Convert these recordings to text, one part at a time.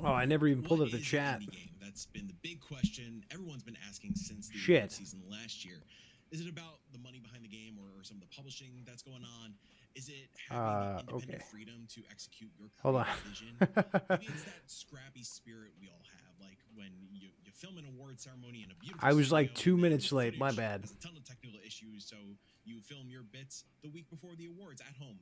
Oh, I never even pulled What up the is the chat. indie game? That's been the big question everyone's been asking since the award Shit. season last year. Is it about the money behind the game or some of the publishing that's going on? Is it having the independent Okay. freedom to execute your Hold on. creative vision? Maybe it's that scrappy spirit we all have, like when you film an award ceremony in a beautiful I was studio, like 2 and then minutes the late. My footage bad. has a ton of technical issues, so you film your bits the week before the awards at home.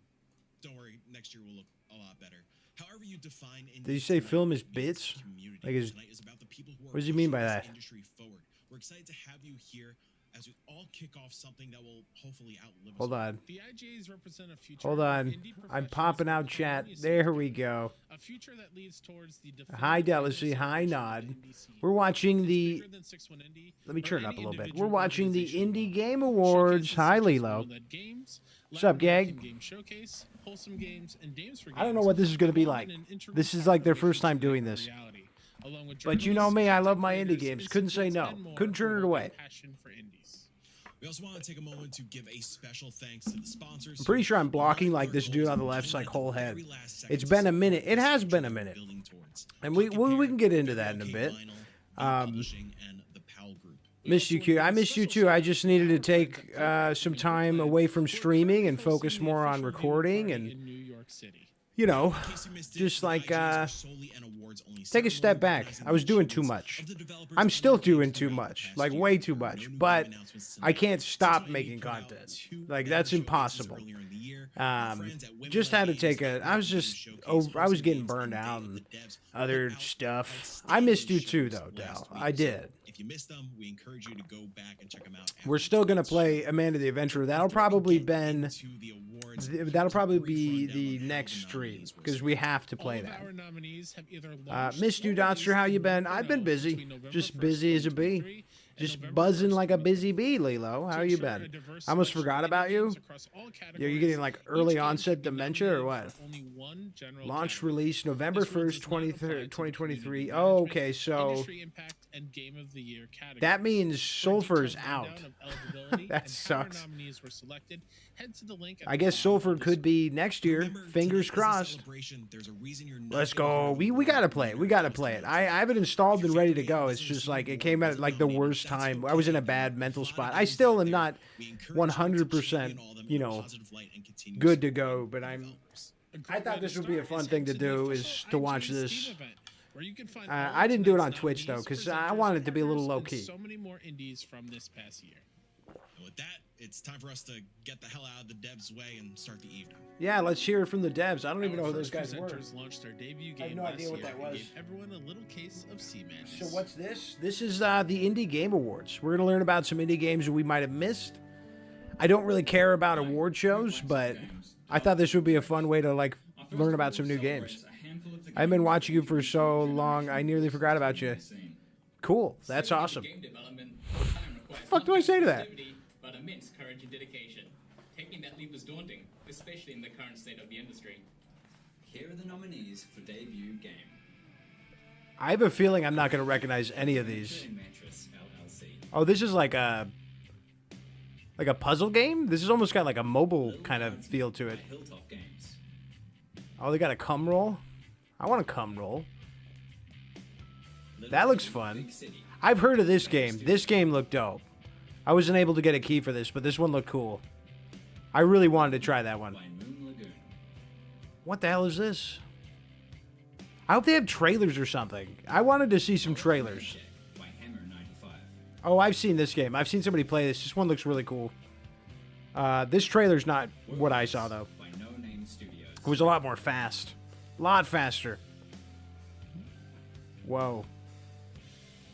Don't worry, next year will look a lot better. However you define indie Did you say tonight, film is maybe it's bits? community. Like is Tonight is about the people who are what does he mean pushing by this that? industry forward. We're excited to have you here as we all kick off something that will hopefully outlive us. Hold on. The IGAs represent a future Hold of on. indie I'm professionals popping with out chat. harmonious There we together. go. A future that leads towards the Hi, definitive Delacy. final Hi, celebration of Nod. the indie scene. We're watching It's the. bigger than 6-1 Indie Let me or turn it up a any little bit. individual We're watching the organization Indie alone. Game Awards. Showcases Hi, such as Lilo. Well-Led Games, What's up, Latin American gang? Game Showcase, Wholesome Games, and Games for Games. I don't know what this is going to be like. This is like their first time doing this. But you know me, I love my indie games. Couldn't say no. Couldn't turn it away. We also want to take a moment to give a special thanks to the sponsors. I'm pretty sure I'm blocking like this dude on the left's like whole head. It's been a minute. It has been a minute. And we can get into that in a bit. Missed you, Q. I missed you too. I just needed to take some time away from streaming and focus more on recording and, you know, just like take a step back. I was doing too much. I'm still doing too much, like way too much, but I can't stop making content. Like that's impossible. Just had to take a. I was just. Oh, I was getting burned out and other stuff. I missed you too, though, Dal. I did. If you missed them, we encourage you to go back and check them out. We're still gonna play Amanda the Adventurer. That'll probably be the next stream because we have to play that. Missed you, Dotster. How you been? I've been busy. Just busy as a bee. Just buzzing like a busy bee, Lilo. How you been? I almost forgot about you. Are you getting like early onset dementia or what? Launch release November 1st, 2023. Oh, okay, so that means Sulfur's out. That sucks. I guess Sulfur could be next year. Fingers crossed. Let's go. We gotta play it. We gotta play it. I have it installed and ready to go. It's just like it came at like the worst time. I was in a bad mental spot. I still am not 100%, you know, good to go, but I thought this would be a fun thing to do is to watch this. I didn't do it on Twitch though because I wanted it to be a little low key. So many more indies from this past year. And with that, it's time for us to get the hell out of the devs' way and start the evening. Yeah, let's hear it from the devs. I don't even know who those guys were. Launched their debut I have game no last idea what year that and was. gave everyone a little case of sea madness. So what's this? This is the Indie Game Awards. We're gonna learn about some indie games that we might have missed. I don't really care about award shows, but I thought this would be a fun way to like learn about some new games. I've been watching you for so long, I nearly forgot about you. Cool, that's awesome. What the fuck do I say to that? But immense courage and dedication. Taking that leap was daunting, especially in the current state of the industry. Here are the nominees for debut game. I have a feeling I'm not gonna recognize any of these. Mattress LLC. Oh, this is like a puzzle game? This has almost got like a mobile kind of feel to it. Hilltop Games. Oh, they got a cum roll? I want a cum roll. That looks fun. Big City. I've heard of this game. This game looked dope. I wasn't able to get a key for this, but this one looked cool. I really wanted to try that one. By Moon Lagoon. What the hell is this? I hope they have trailers or something. I wanted to see some trailers. By Hammer 95. Oh, I've seen this game. I've seen somebody play this. This one looks really cool. This trailer's not what I saw, though. By No Name Studios. It was a lot more fast. A lot faster. Whoa.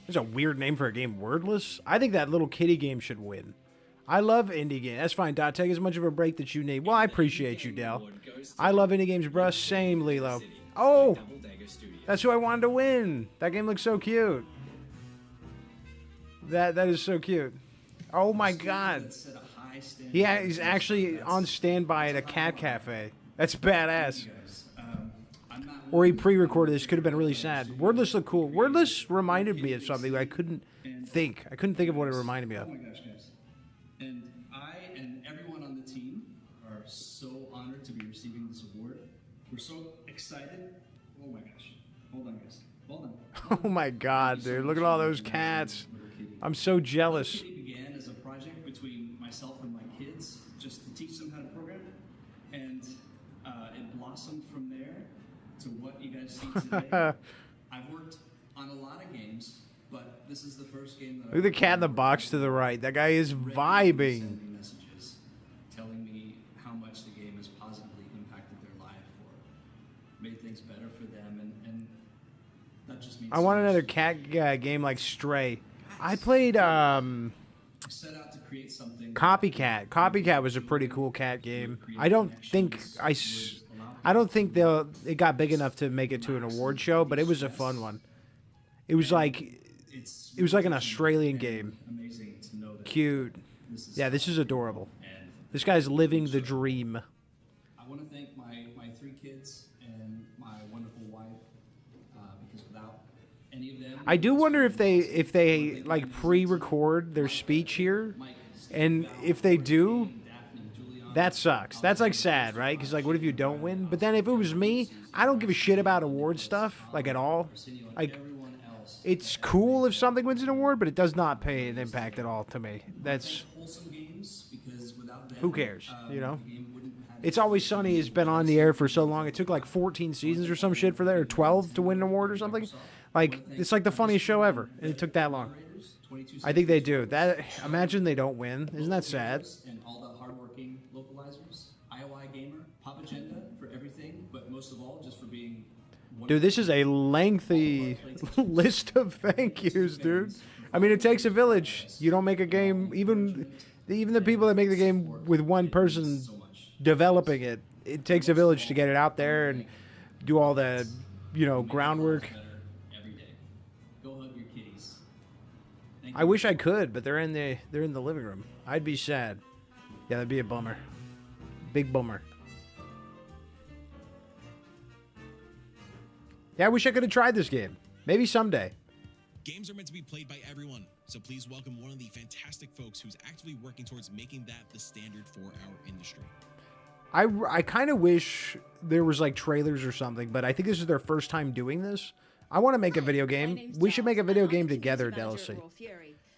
There's a weird name for a game, Wordless. I think that little kitty game should win. I love indie games. That's fine, Dot. Take as much of a break that you need. Well, I appreciate you, Dell. I love indie games, bruh. Same, Lilo. Oh! Double Dagger Studios. That's who I wanted to win. That game looks so cute. That is so cute. Oh my god. Yeah, he's actually on standby at a cat cafe. That's badass. Or he pre-recorded this. Could have been really sad. Wordless looked cool. Wordless reminded me of something I couldn't think. I couldn't think of what it reminded me of. Oh my gosh, guys. And I and everyone on the team are so honored to be receiving this award. We're so excited. Oh my gosh. Hold on, guys. Well then. Oh my god, dude. Look at all those cats. I'm so jealous. It began as a project between myself and my kids, just to teach them how to program, and it blossomed from there to what you guys see today. I've worked on a lot of games, but this is the first game that Look at the cat in the box to the right. That guy is vibing. Sending messages, telling me how much the game has positively impacted their life or made things better for them, and that just means I want so much another to me. cat game like Stray. I played Set out to create something. Copycat. Copycat was a pretty cool cat game. I don't think it got big enough to make it to an award show, but it was a fun one. It was like an Australian game. Amazing to know that Cute. this is Yeah, this is adorable. and This guy's living the dream. I want to thank my 3 kids and my wonderful wife because without any of them, I do wonder if they like pre-record their speech here, Mike, and if they do, Daphne, Juliana, that sucks. That's like sad, right? Because like, what if you don't win? But then if it was me, I don't give a shit about award stuff like at all. Arsenio, Like, everyone else. it's cool if something wins an award, but it does not pay an impact at all to me. That's Wholesome games because without them, who cares, you know? the game wouldn't have It's Always Sunny has been on the air for so long. It took like 14 seasons or some shit for that, or 12 to win an award or something. Like, it's like the funniest show ever, and it took that long. 22 I think they do. That imagine they don't win. Isn't that sad? and all the hardworking localizers, IOI Gamer, Pop Agenda for everything, but most of all, just for being one Dude, this is a lengthy list of thank yous, dude. I mean, it takes a village. You don't make a game, even the people that make the game with one person so much. developing it. It takes a village to get it out there and do all the, groundwork. Better every day. Go hug your kitties. Thank I wish I could, but they're in the living room. I'd be sad. Yeah, that'd be a bummer. Big bummer. Yeah, I wish I could have tried this game. Maybe someday. Games are meant to be played by everyone, so please welcome one of the fantastic folks who's actively working towards making that the standard for our industry. I kind of wish there was like trailers or something, but I think this is their first time doing this. I want to make a video game. We should make a video game together, Delsey.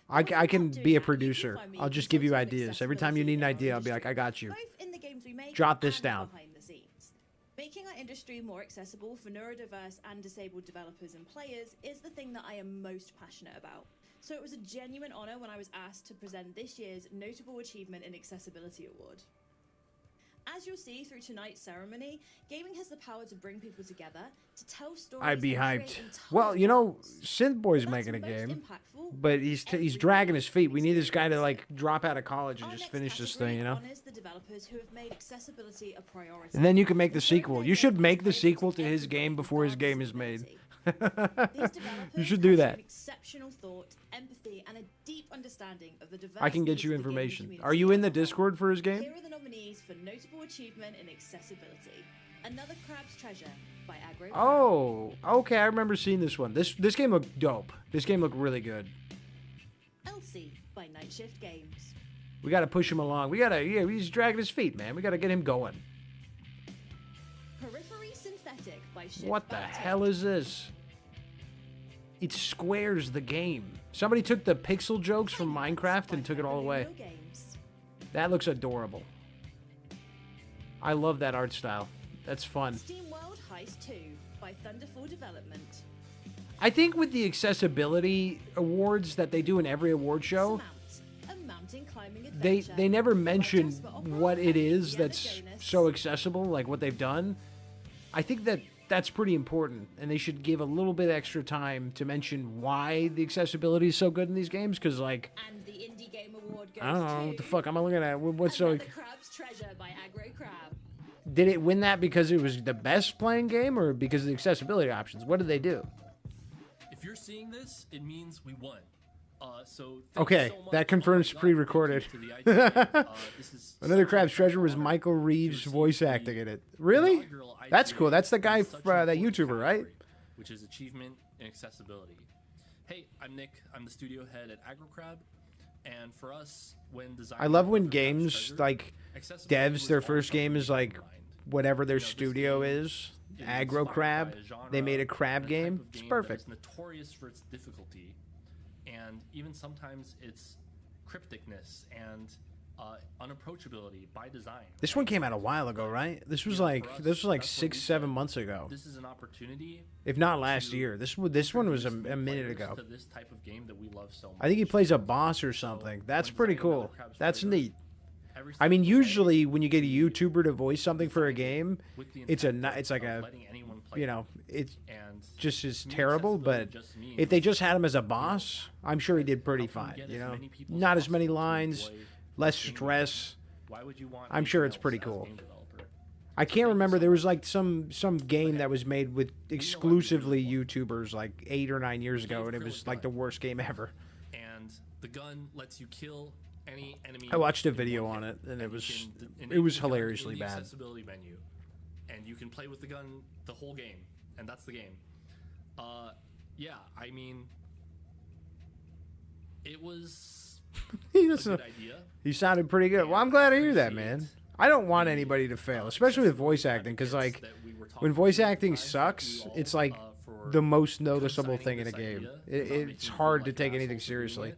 I can be a producer. I'll just give you ideas. Every time you need an idea, I'll be like, I got you. Jot this down. Making our industry more accessible for neurodiverse and disabled developers and players is the thing that I am most passionate about. So it was a genuine honor when I was asked to present this year's Notable Achievement in Accessibility Award. As you'll see through tonight's ceremony, gaming has the power to bring people together, to tell stories. I'd be and create hyped. entire Well, worlds. Synthboy's That's making a most game, impactful but he's every dragging his feet. We need this guy to experience like drop out of college and Our just next finish this category thing, you know? honors the developers who have made accessibility a priority. And then you can make the and turn sequel. their You should games make the available sequel to to his everyone game before his regardless game of is made. ability. These developers You should do have that. shown exceptional thought, empathy, and a deep understanding of the I can get diversities you of the gaming information. community Are you in as the a whole. Discord for his game? Here are the nominees for Notable Achievement in Accessibility. Another Crab's Treasure by Aggro. Oh, okay. I remember seeing this one. This game looked dope. This game looked really good. Elsie by Night Shift Games. We got to push him along. He's dragging his feet, man. We got to get him going. Periphery Synthetic by Shift What the Biotech. hell is this? It squares the game. Somebody took the pixel jokes from Minecraft and took it all away. Real Games. That looks adorable. I love that art style. That's fun. SteamWorld Heist 2 by Thunderful Development. I think with the accessibility awards that they do in every award show, Surmount, a mountain climbing they adventure never by mention Jasper Opera what it and is Indiana that's Jonas. so accessible, like what they've done. I think that's pretty important, and they should give a little bit extra time to mention why the accessibility is so good in these games, because, like, And the Indie Game Award goes I don't know, to what the fuck am I looking at? What's so... Another Crab's Treasure by Aggro Crab. Did it win that because it was the best playing game, or because of the accessibility options? What did they do? If you're seeing this, it means we won. So thank Okay, you so much. that confirms Oh my God, pre-recorded. thank you to the IGN. This is Another such Crab's an Treasure was honor Michael to Reeves receive voice the acting in it. Really? inaugural That's IGN cool. That's the guy, in such an that important YouTuber, right? category, which is achievement in accessibility. Hey, I'm Nick. I'm the studio head at AgroCrab, and for us, when designing I love when Crab's games, Treasure, like, accessibility devs, was their always first game something is we like had in mind. whatever their You know, this studio game is. It is Aggro inspired Crab. by a genre They made a crab and type game. of It's that is perfect. notorious for its difficulty, and even sometimes its crypticness and unapproachability by design. This one came out a while ago, right? This was Yeah, like for us, this was like that's what we 6-7 said. months ago, This is an opportunity. if not last to year. This one was a introduce new minute players ago. To this type of game that we love so much. I think he plays a boss or something. That's when pretty designing cool. Mother Crab's That's flavor, neat. every I mean, step of the way, usually when you get a YouTuber to voice something for a game, with the it's a intent it's like of a letting anyone play you know it's and just as to me, terrible. accessibility But just means if they just had him as a boss, I'm sure he did pretty helping fine. get You as know, many people not as many possible to lines, enjoy less the game. stress. Why would you want I'm sure anything it's pretty else as a cool. game developer? I can't remember. There was like some game that was made with exclusively YouTubers like 8 or 9 years ago, and it was like the worst game ever. And the gun lets you kill any enemy. I watched a in video one on hit, it, and it you was can it enable was the gun hilariously in the bad. accessibility menu, and you can play with the gun the whole game, and that's the game. Yeah, I mean, it was He a doesn't- good idea. He sounded pretty good. Well, I'm glad to hear that, man. Appreciate I don't want anybody to fail, especially with voice acting, because like when voice acting sucks, it's like the most noticeable thing in a game. It's hard to take anything seriously.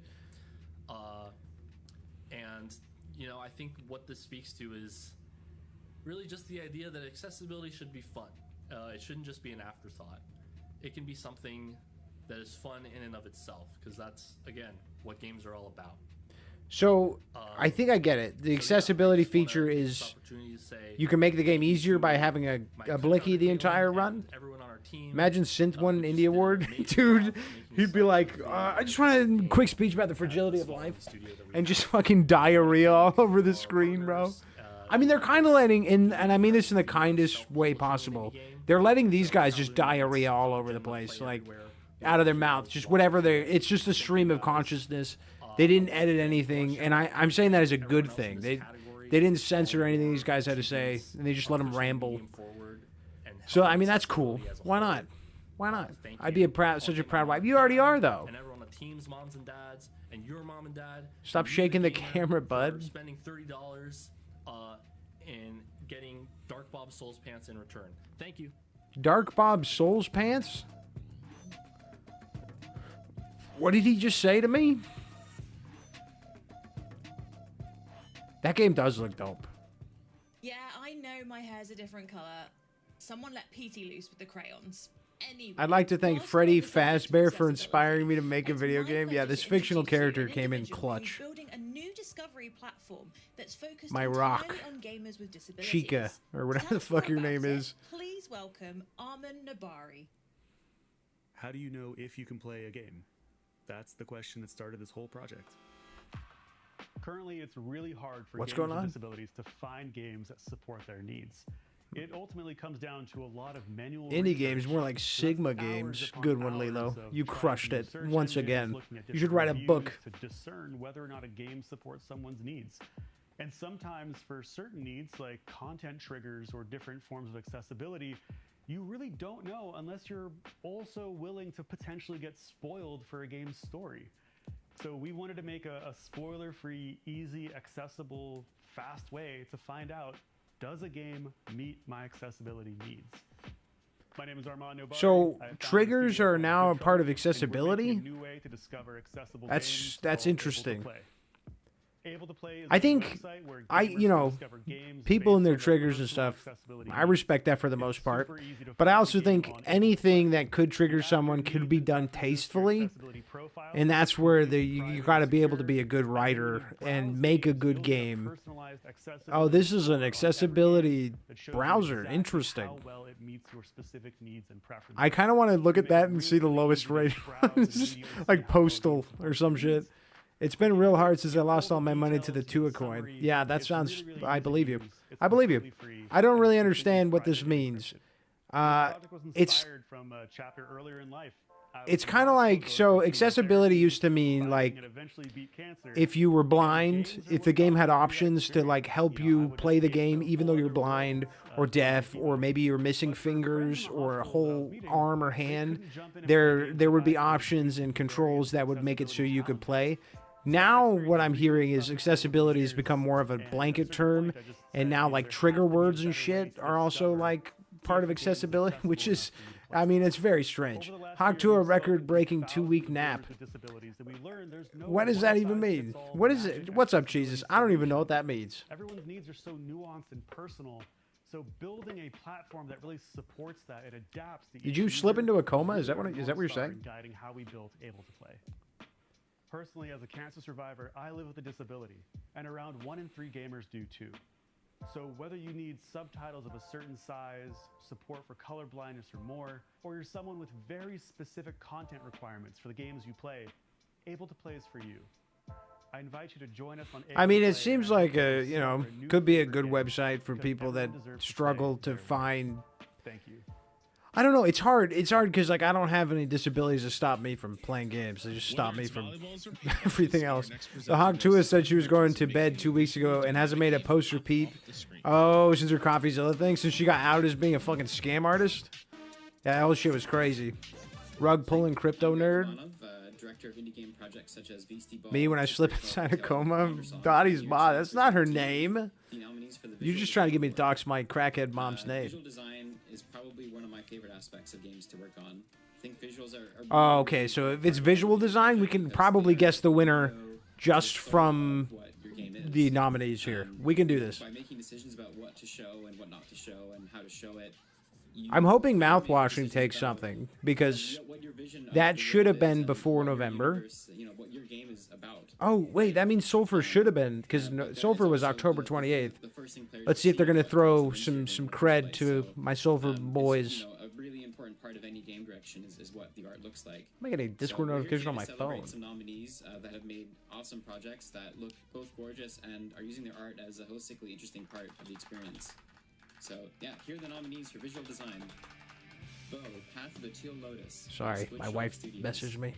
And you know, I think what this speaks to is really just the idea that accessibility should be fun. It shouldn't just be an afterthought. It can be something that is fun in and of itself, because that's again what games are all about. So I think I get it. The accessibility feature is you can make the game easier by having a blicky the entire run. Imagine Synth won an Indie Award, dude. He'd be like, I just want a quick speech about the fragility of life, and just fucking diarrhea all over the screen, bro. I mean, they're kind of letting in, and I mean this in the kindest way possible. They're letting these guys just diarrhea all over the place, like out of their mouth, just whatever they. It's just a stream of consciousness. They didn't edit anything, and I'm saying that as a good thing. They didn't censor anything these guys had to say, and they just let them ramble. So I mean that's cool. Why not? Why not? I'd be such a proud wife. You already are though. And everyone on the team's moms and dads, and your mom and dad. Stop and you, shaking the gamer, camera, for bud. Spending $30 and getting Dark Bob Souls pants in return. Thank you. Dark Bob Souls pants? What did he just say to me? That game does look dope. Yeah, I know my hair's a different color. Someone let Petey loose with the crayons. Anyway, I'd like to thank whilst Freddy we're on the subject of Fazbear for accessibility, inspiring me to make a it's video my game. Yeah, pleasure this to fictional introduce you to character an came in individual who's clutch. building a new discovery platform that's focused My entirely rock. on gamers with disabilities. Chica, or To whatever tell the us more fuck your about name it, is. Please welcome Armin Nabari. How do you know if you can play a game? That's the question that started this whole project. Currently, it's really hard for What's gamers going with on? disabilities to find games that support their needs. It ultimately comes down to a lot of manual Indie games, research. more like So that's Sigma hours games. upon Good one, hours Lilo. of You trying crushed to it search once engines, again. looking at You should different write a reviews book. to discern whether or not a game supports someone's needs. And sometimes for certain needs like content triggers or different forms of accessibility, you really don't know unless you're also willing to potentially get spoiled for a game's story. So we wanted to make a spoiler-free, easy, accessible, fast way to find out, does a game meet my accessibility needs? My name is Armand Nobari. So I have founded triggers studio are called now a Good part of Trouble, and we're accessibility? making a new way to discover accessible That's games that's called interesting. Able to Play. Able to Play is I a think website where I gamers you can know discover games people and based their on triggers and personal stuff. accessibility I needs. respect that for the It's most part. super easy to But I find also a game think on anything that could trigger someone could be done tastefully, and that's where you got to be able to be a good writer and make a good game. Oh, this is an accessibility browser. Interesting. How well it meets your specific needs and preferences. I kind of want to look at that and see the lowest rated ones, like Postal or some shit. It's been real hard since I lost all my money to the Tua coin. Yeah, that sounds. I believe you. I believe you. I don't really understand what this means. It's from a chapter earlier in life. it's kind of like, so accessibility used to mean like if you were blind, if the game had options to like help you play the game even though you're blind or deaf, or maybe you're missing fingers or a whole arm or hand, there would be options and controls that would make it so you could play. Now what I'm hearing is accessibility has become more of a blanket term, and now like trigger words and shit are also like part of accessibility, which is, I mean, it's very strange. Hawk Tuah record-breaking 2-week nap. What does that even mean? What is it? What's up, Jesus? I don't even know what that means. Everyone's needs are so nuanced and personal. So building a platform that really supports that, it adapts to Did you slip into a coma? Is that what you're saying? in guiding how we built Able to Play. Personally, as a cancer survivor, I live with a disability, and around 1 in 3 gamers do too. So whether you need subtitles of a certain size, support for color blindness or more, or you're someone with very specific content requirements for the games you play, Able to Play is for you. I invite you to join us on. I mean, it seems like a, you know, could be a good website for people that struggle to find. Thank you. I don't know. It's hard. It's hard because like I don't have any disabilities that stop me from playing games. They just stop me from everything else. The Hawk Tuah said she was going to bed 2 weeks ago and hasn't made a post repeat. Oh, since her CoffeeZilla thing, since she got outed as being a fucking scam artist. Yeah, that whole shit was crazy. Rug pulling crypto nerd. Director of indie game projects such as Beastie Ball, Me when I slip inside a coma. Dottie's mom. That's not her name. You're just trying to get me to dox my crackhead mom's name. Visual design is probably one of my favorite aspects of games to work on. I think visuals are Oh, okay. So if it's visual design, we can probably guess the winner just from the nominees here. We can do this. By making decisions about what to show and what not to show and how to show it. I'm hoping mouthwashing takes something because that should have been before November. Oh, wait, that means Sulfur should have been because Sulfur was October 28th. Let's see if they're going to throw some cred to my Sulfur boys. A really important part of any game direction is what the art looks like. I'm getting a Discord notification on my phone. Some nominees that have made awesome projects that look both gorgeous and are using their art as a holistically interesting part of the experience. So, yeah, here are the nominees for visual design. Bo, Path of the Teal Lotus. Sorry, my Switchfoot wife Studios. messaged me.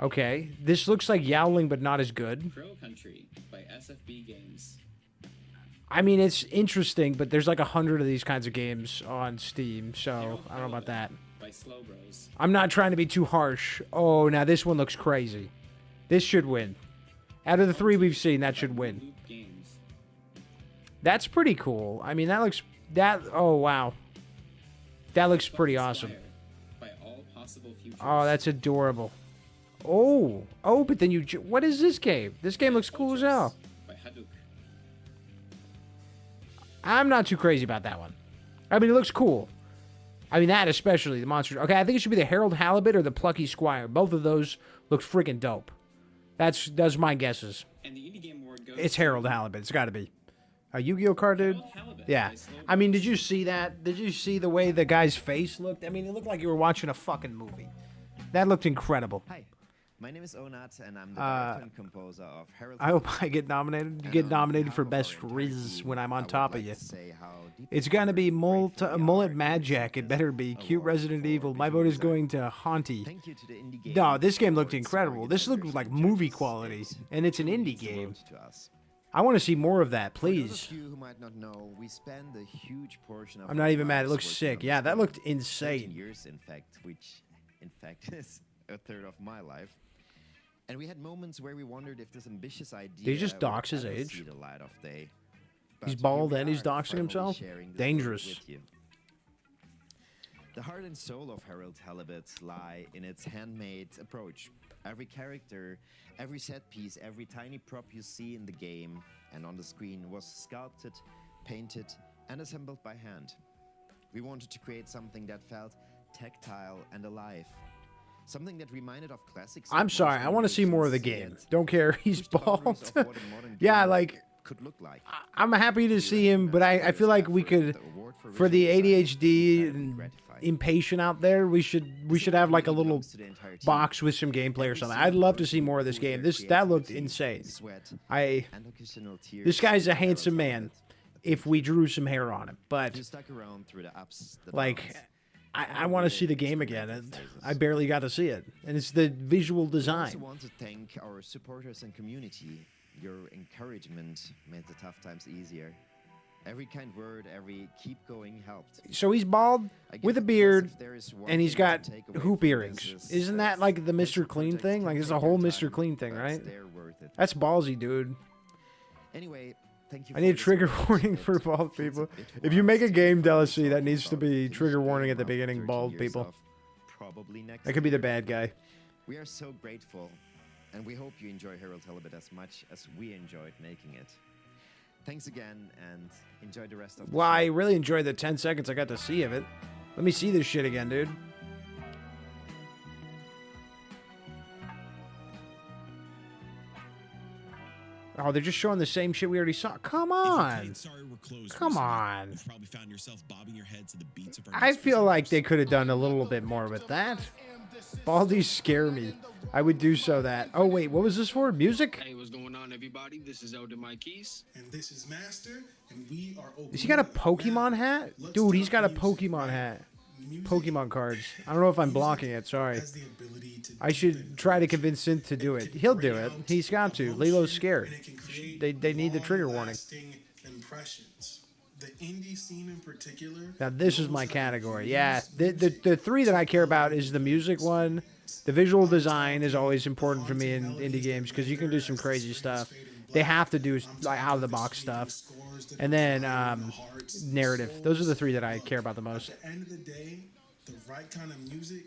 Okay, this looks like Yowling, but not as good. Crow Country by SFB Games. I mean, it's interesting, but there's like 100 of these kinds of games on Steam, so I don't know about that. By Slow Bros. I'm not trying to be too harsh. Oh, now this one looks crazy. This should win. Out of the 3 we've seen, that should win. Loop Games. That's pretty cool. I mean, that looks... Oh, wow. That looks pretty awesome. By All Possible Futures. Oh, that's adorable. Oh, but then what is this game? This game looks cool as hell. By Hadouken. I'm not too crazy about that one. I mean, it looks cool. I mean, that especially, the monsters. Okay, I think it should be the Harold Halibut or the Plucky Squire. Both of those look freaking dope. That's my guesses. And the Indie Game Award goes It's Harold Halibut. It's got to be. A Yu-Gi-Oh card, dude? Yeah. I mean, did you see that? Did you see the way the guy's face looked? I mean, it looked like you were watching a fucking movie. That looked incredible. Hi, my name is Onat, and I'm the director and composer of Harold. I hope I get nominated. You get nominated for Best Riz when I'm on top of you. It's gonna be Mullet Magic. It better be cute Resident Evil. My vote is going to Haunty. No, this game looked incredible. This looked like movie quality, and it's an indie game. I want to see more of that, please. I'm not even mad. It looks sick. Yeah, that looked insane. Years, in fact, which, in fact, is a third of my life. And we had moments where we wondered if this ambitious idea. Did he just dox his would ever age? see the light of day. He's But bald here we and he's are, doxing finally himself? sharing this Dangerous. world with you. The heart and soul of Harold Halibut lie in its handmade approach. Every character, every set piece, every tiny prop you see in the game and on the screen was sculpted, painted, and assembled by hand. We wanted to create something that felt tactile and alive. Something that reminded of classics. I'm sorry. I want to see more of the game. Don't care. He's bald. Yeah, like could look like. I'm happy to see him, but I feel like we could, for the ADHD and impatient out there, we should have like a little box with some gameplay or something. I'd love to see more of this game. That looked insane. This guy's a handsome man. If we drew some hair on him, but like, I want to see the game again, and I barely got to see it. And it's the visual design. I also want to thank our supporters and community. Your encouragement made the tough times easier. Every kind word, every keep going helped. So he's bald with a beard, and he's got hoop earrings. Isn't that like the Mr. Clean thing? Like, it's a whole Mr. Clean thing, right? That's ballsy, dude. Anyway, Thank you. I need a for trigger this warning project. for bald Feels a people. bit If you wild make a to game think DLC, that about needs to be this trigger warning at the after beginning, 13 bald years people. of probably next That could be the year. bad guy. We are so grateful, and we hope you enjoy Harold Halibut as much as we enjoyed making it. Thanks again, and enjoy the rest of the Well, I show. really enjoyed the 10 seconds I got to see of it. Let me see this shit again, dude. Oh, they're just showing the same shit we already saw. Come on. Sorry we're closed Come recently. on. You've probably found yourself bobbing your head to the beats of our I next feel presenters. like they could have done a little bit more with that. Baldies scare me. I would do so that. Oh, wait, what was this for? Music? Hey, what's going on, everybody? This is Elder Mike Keys. And this is Master, and we are open. Has he got a Pokemon hat? Dude, he's got a Pokemon hat. Pokemon cards. I don't know if I'm blocking it, sorry. I should try to convince Synth to do it. He'll do it. He's got to. Lilo's scared. They need the trigger warning. Impressions. The indie scene in particular. Now this is my category. Yeah, the three that I care about is the music one. The visual design is always important for me in indie games because you can do some crazy stuff. They have to do like out of the box stuff, and then narrative. Those are the three that I care about the most. At the end of the day, the right kind of music,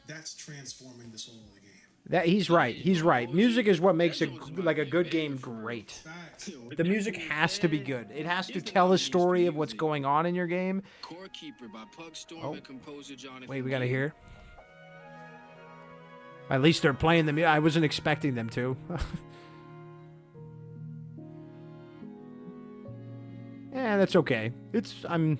that's transforming the soul of the game. That he's right. He's right. Music is what makes a good game great. The music has to be good. It has to tell a story of what's going on in your game. Core Keeper by Pug Storm Oh. and composer Jonathan. Wait, we gotta hear. At least they're playing the music. I wasn't expecting them to. Yeah, that's okay. I'm.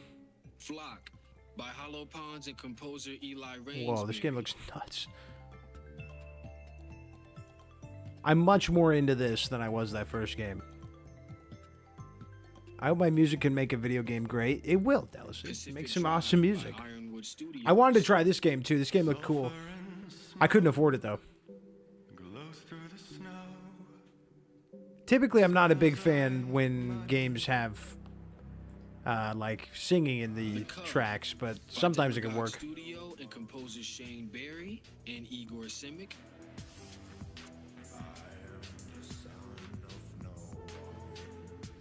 Flock by Hollow Ponds and composer Eli Rains. Whoa, this game looks nuts. I'm much more into this than I was that first game. I hope my music can make a video game great. It will, Dallas. It makes some awesome music. I wanted to try this game too. This game looked cool. I couldn't afford it though. Typically, I'm not a big fan when games have like singing in the tracks, but sometimes it can work. Studio and composers Shane Barry and Igor Simic.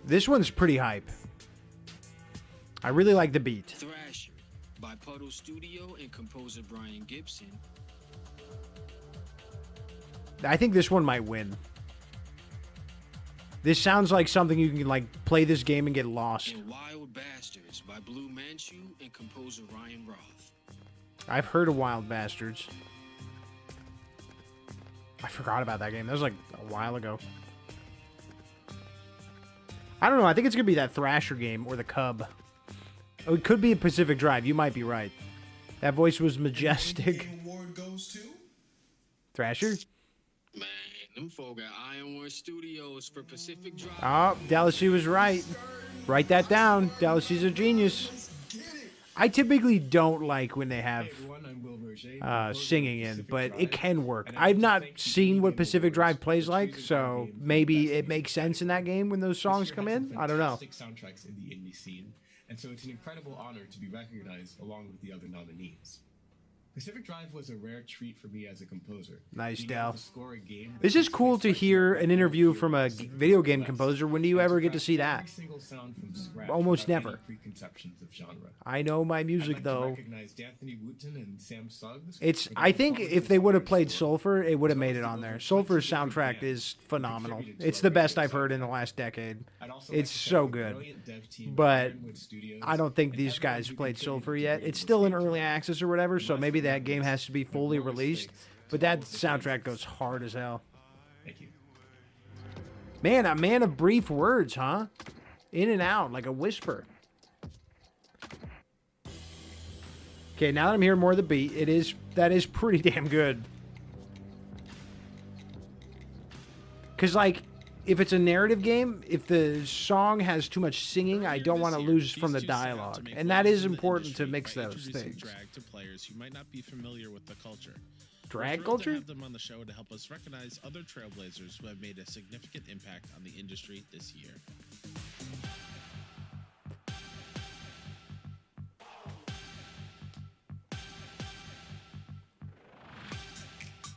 This one's pretty hype. I really like the beat. Thrasher by Puddle Studio and composer Brian Gibson. I think this one might win. This sounds like something you can like play this game and get lost. And Wild Bastards by Blue Manchu and composer Ryan Roth. I've heard of Wild Bastards. I forgot about that game. That was like a while ago. I don't know. I think it's going to be that Thrasher game or the Cub. Oh, it could be a Pacific Drive. You might be right. That voice was majestic. Award goes to Thrasher? Man, them folk at Ironworth Studios for Pacific Drive. Oh, Dallas was right. Write that down. Dallas is a genius. I typically don't like when they have singing in, but it can work. I've not seen what Pacific Drive plays like, so maybe it makes sense in that game when those songs come in. I don't know. Soundtracks in the indie scene, and so it's an incredible honor to be recognized along with the other nominees. Pacific Drive was a rare treat for me as a composer. Nice, Being able Dal. to score a game that This is takes cool place to right hear here an interview from a video game composer. When do you ever get to see that? every single sound from scratch Almost without never. any preconceptions of genre. I know my I'd music like to though. recognize D'Anthony Wooten and Sam Suggs It's. for their I think if they would have played performances. Sulfur, it would have made it on there. Sulfur's soundtrack is phenomenal. It's the best I've heard in the last decade. I'd also like It's to thank so the good. brilliant dev team at But Ironwood Studios I don't think and these everyone guys who played contributed Sulfur to yet. bringing It's this still in game to early life. access or whatever, so maybe that game has to be fully released. But that soundtrack goes hard as hell. Thank you. Man, a man of brief words, huh? In and out, like a whisper. Okay, now that I'm hearing more of the beat, that is pretty damn good. Cause like, if it's a narrative game, if the song has too much singing, I don't want to lose from the dialogue, and that is important to mix those things. Drag to players who might not be familiar with the culture. Drag We're thrilled culture? To have them on the show to help us recognize other trailblazers who have made a significant impact on the industry this year.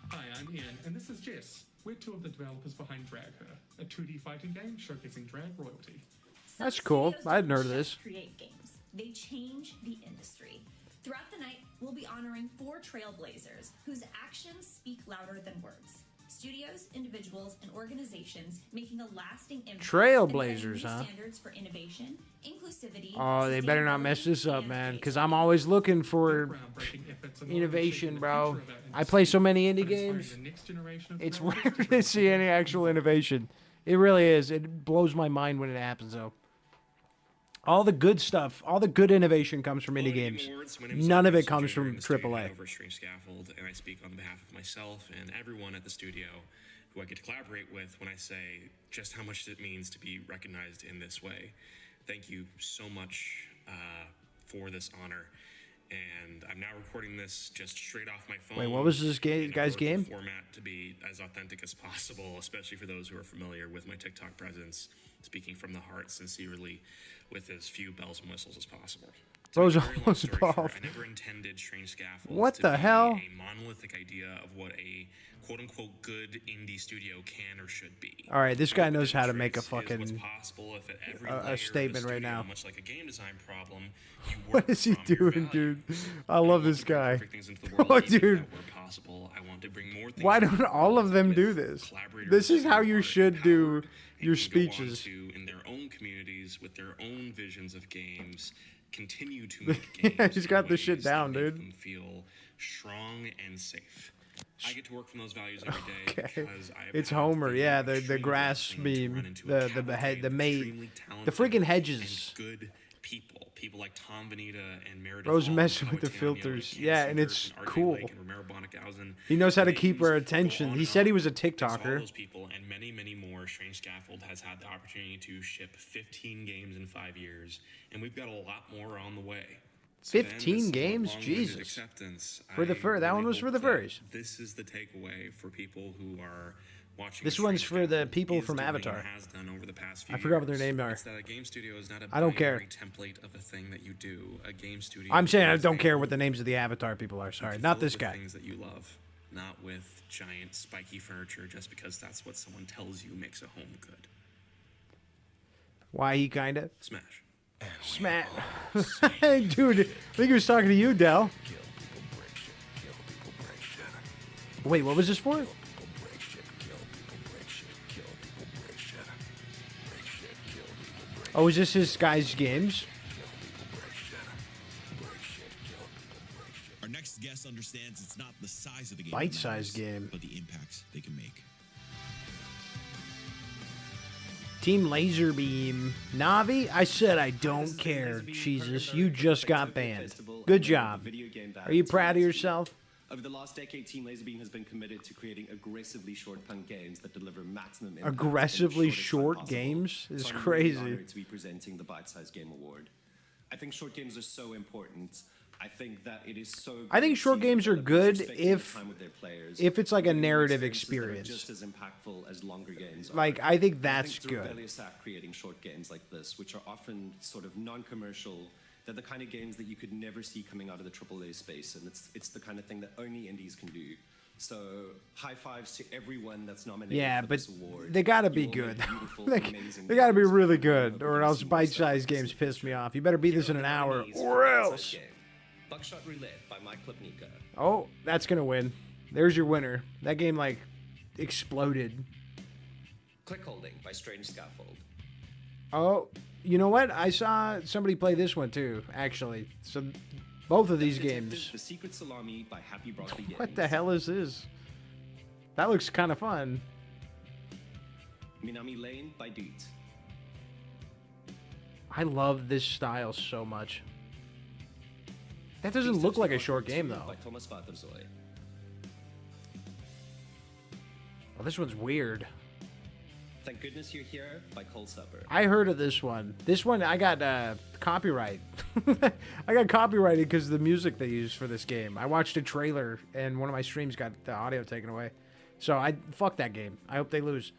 Hi, I'm Ian, and this is Jess. We're two of the developers behind Drag Her, a 2D fighting game showcasing drag royalty. That's cool. I hadn't heard of this. Create games. They change the industry. Throughout the night, we'll be honoring 4 trailblazers whose actions speak louder than words. Studios, individuals, and organizations making a lasting impact. Trailblazers, huh? Standards for innovation, inclusivity. Oh, they better not mess this up, man, because I'm always looking for innovation, bro. I play so many indie games. It's rare to see any actual innovation. It really is. It blows my mind when it happens, though. All the good stuff, all the good innovation comes from indie games. None of it comes from AAA. Over Strange Scaffold, and I speak on behalf of myself and everyone at the studio who I get to collaborate with when I say just how much it means to be recognized in this way. Thank you so much for this honor. And I'm now recording this just straight off my phone. Wait, what was this guy's game? Format to be as authentic as possible, especially for those who are familiar with my TikTok presence, speaking from the heart sincerely with as few bells and whistles as possible. Bro's almost off. I never intended Strange Scaffold What to the be hell? a monolithic idea of what a quote-unquote good indie studio can or should be. All right, this guy knows how to make a fucking Possible if at every a statement right now. much like a game design problem, you What is he doing, dude? I love this guy. Oh, dude. possible. I want to bring more things Why don't all of them do this? This is how you should do your speeches. to, in their own communities, with their own visions of games, continue to make games. He's got this shit down, dude. Them feel strong and safe. I get to work from those values every day because I have It's Homer, yeah, the grass meme, the freaking hedges. Good people like Tom Vanita and Meredith. Bro's Hall, messing with the Titania, filters, Ken yeah, and Sievert, it's Art cool. Van Wyk, and Romero Bonnighausen. He knows how to keep our Names attention. go He on said and he was a on. Thanks to all TikToker. those people and many, many more, Strange Scaffold has had the opportunity to ship 15 games in 5 years, and we've got a lot more on the way. So then, 15 this games? long-winded Jesus. acceptance, For the I fur, that really one was hope for the that furries. This is the takeaway for people who are watching. This Strange one's for the Scaffold people is from doing and Avatar. has done over the past few I forgot what their years. names are. It's that a game studio is not a I don't care. binary template of a thing that you do. A game studio. I'm saying I is don't a care what the names of the Avatar people are. Sorry, not this with guy. Things that you love, not with giant spiky furniture, just because that's what someone tells you makes a home good. Why he kinda? Smash. Smash. Dude, I think he was talking to you, Del. Wait, what was this for? Oh, is this his guy's games? Our next guest understands it's not the size of the game, that Bite-sized matters, game. but the impacts they can make. Team Laserbeam. Navi, I said I don't care. Jesus, you just got banned. Good job. Are you proud of yourself? Over the last decade, Team Laserbeam has been committed to creating aggressively short-punk games that deliver maximum impact. Aggressively in the shortest time short possible. games is So I'm really crazy. honored to be presenting the Bite-Size Game Award. I think short games are so important. I think that it is so. I think great short seeing games are developers good spending if time with their players, if it's like a creating narrative experiences that are experience. just as impactful as longer games. are. Like, I think And that's it's a good. rebellious act creating short games like this, which are often sort of non-commercial. They're the kind of games that you could never see coming out of the AAA space, and it's the kind of thing that only indies can do. So high fives to everyone that's nominated Yeah, for but this award. they gotta be You all good. make beautiful, they amazing they gotta be games. really good, or else bite-sized games piss me off. You better beat this in an hour, Nominees or for Bite-Size else. Game. Buckshot Roulette by Mike Klipnika. Oh, that's gonna win. There's your winner. That game like exploded. Click Holding by Strange Scaffold. Oh, you know what? I saw somebody play this one too, actually. So both of these games. The Secret Salami by Happy Broccoli Games. What the hell is this? That looks kind of fun. Minami Lane by Doot. I love this style so much. That doesn't look like a short game though. By Thomas Waterzooi. Oh, this one's weird. Thank Goodness You're Here by Cold Supper. I heard of this one. This one I got copyright. I got copyrighted because of the music they used for this game. I watched a trailer and one of my streams got the audio taken away. So fuck that game. I hope they lose.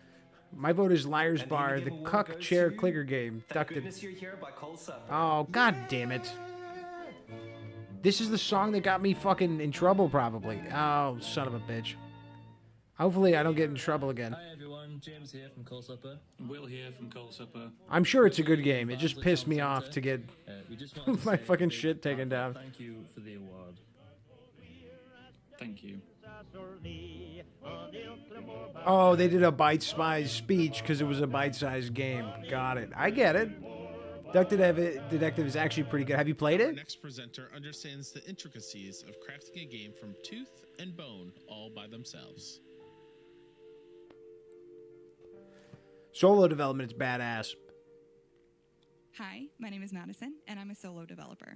My vote is Liar's And Bar, the the Game cuck Award goes chair to clicker game. Thank Ducked Goodness You're Here by Cold Supper. Oh, god damn it. This is the song that got me fucking in trouble, probably. Oh, son of a bitch. Hopefully I don't get in trouble again. Hi everyone, James here from Coal Supper. Will here from Coal Supper. I'm sure it's a good game. It just pissed me off to get We just wanted to my say a fucking big shit taken down. Thank you for the award. Thank you. Oh, they did a bite-sized speech because it was a bite-sized game. Got it. I get it. Detective is actually pretty good. Have you played Our it? next presenter understands the intricacies of crafting a game from tooth and bone all by themselves. Solo development is badass. Hi, my name is Madison, and I'm a solo developer.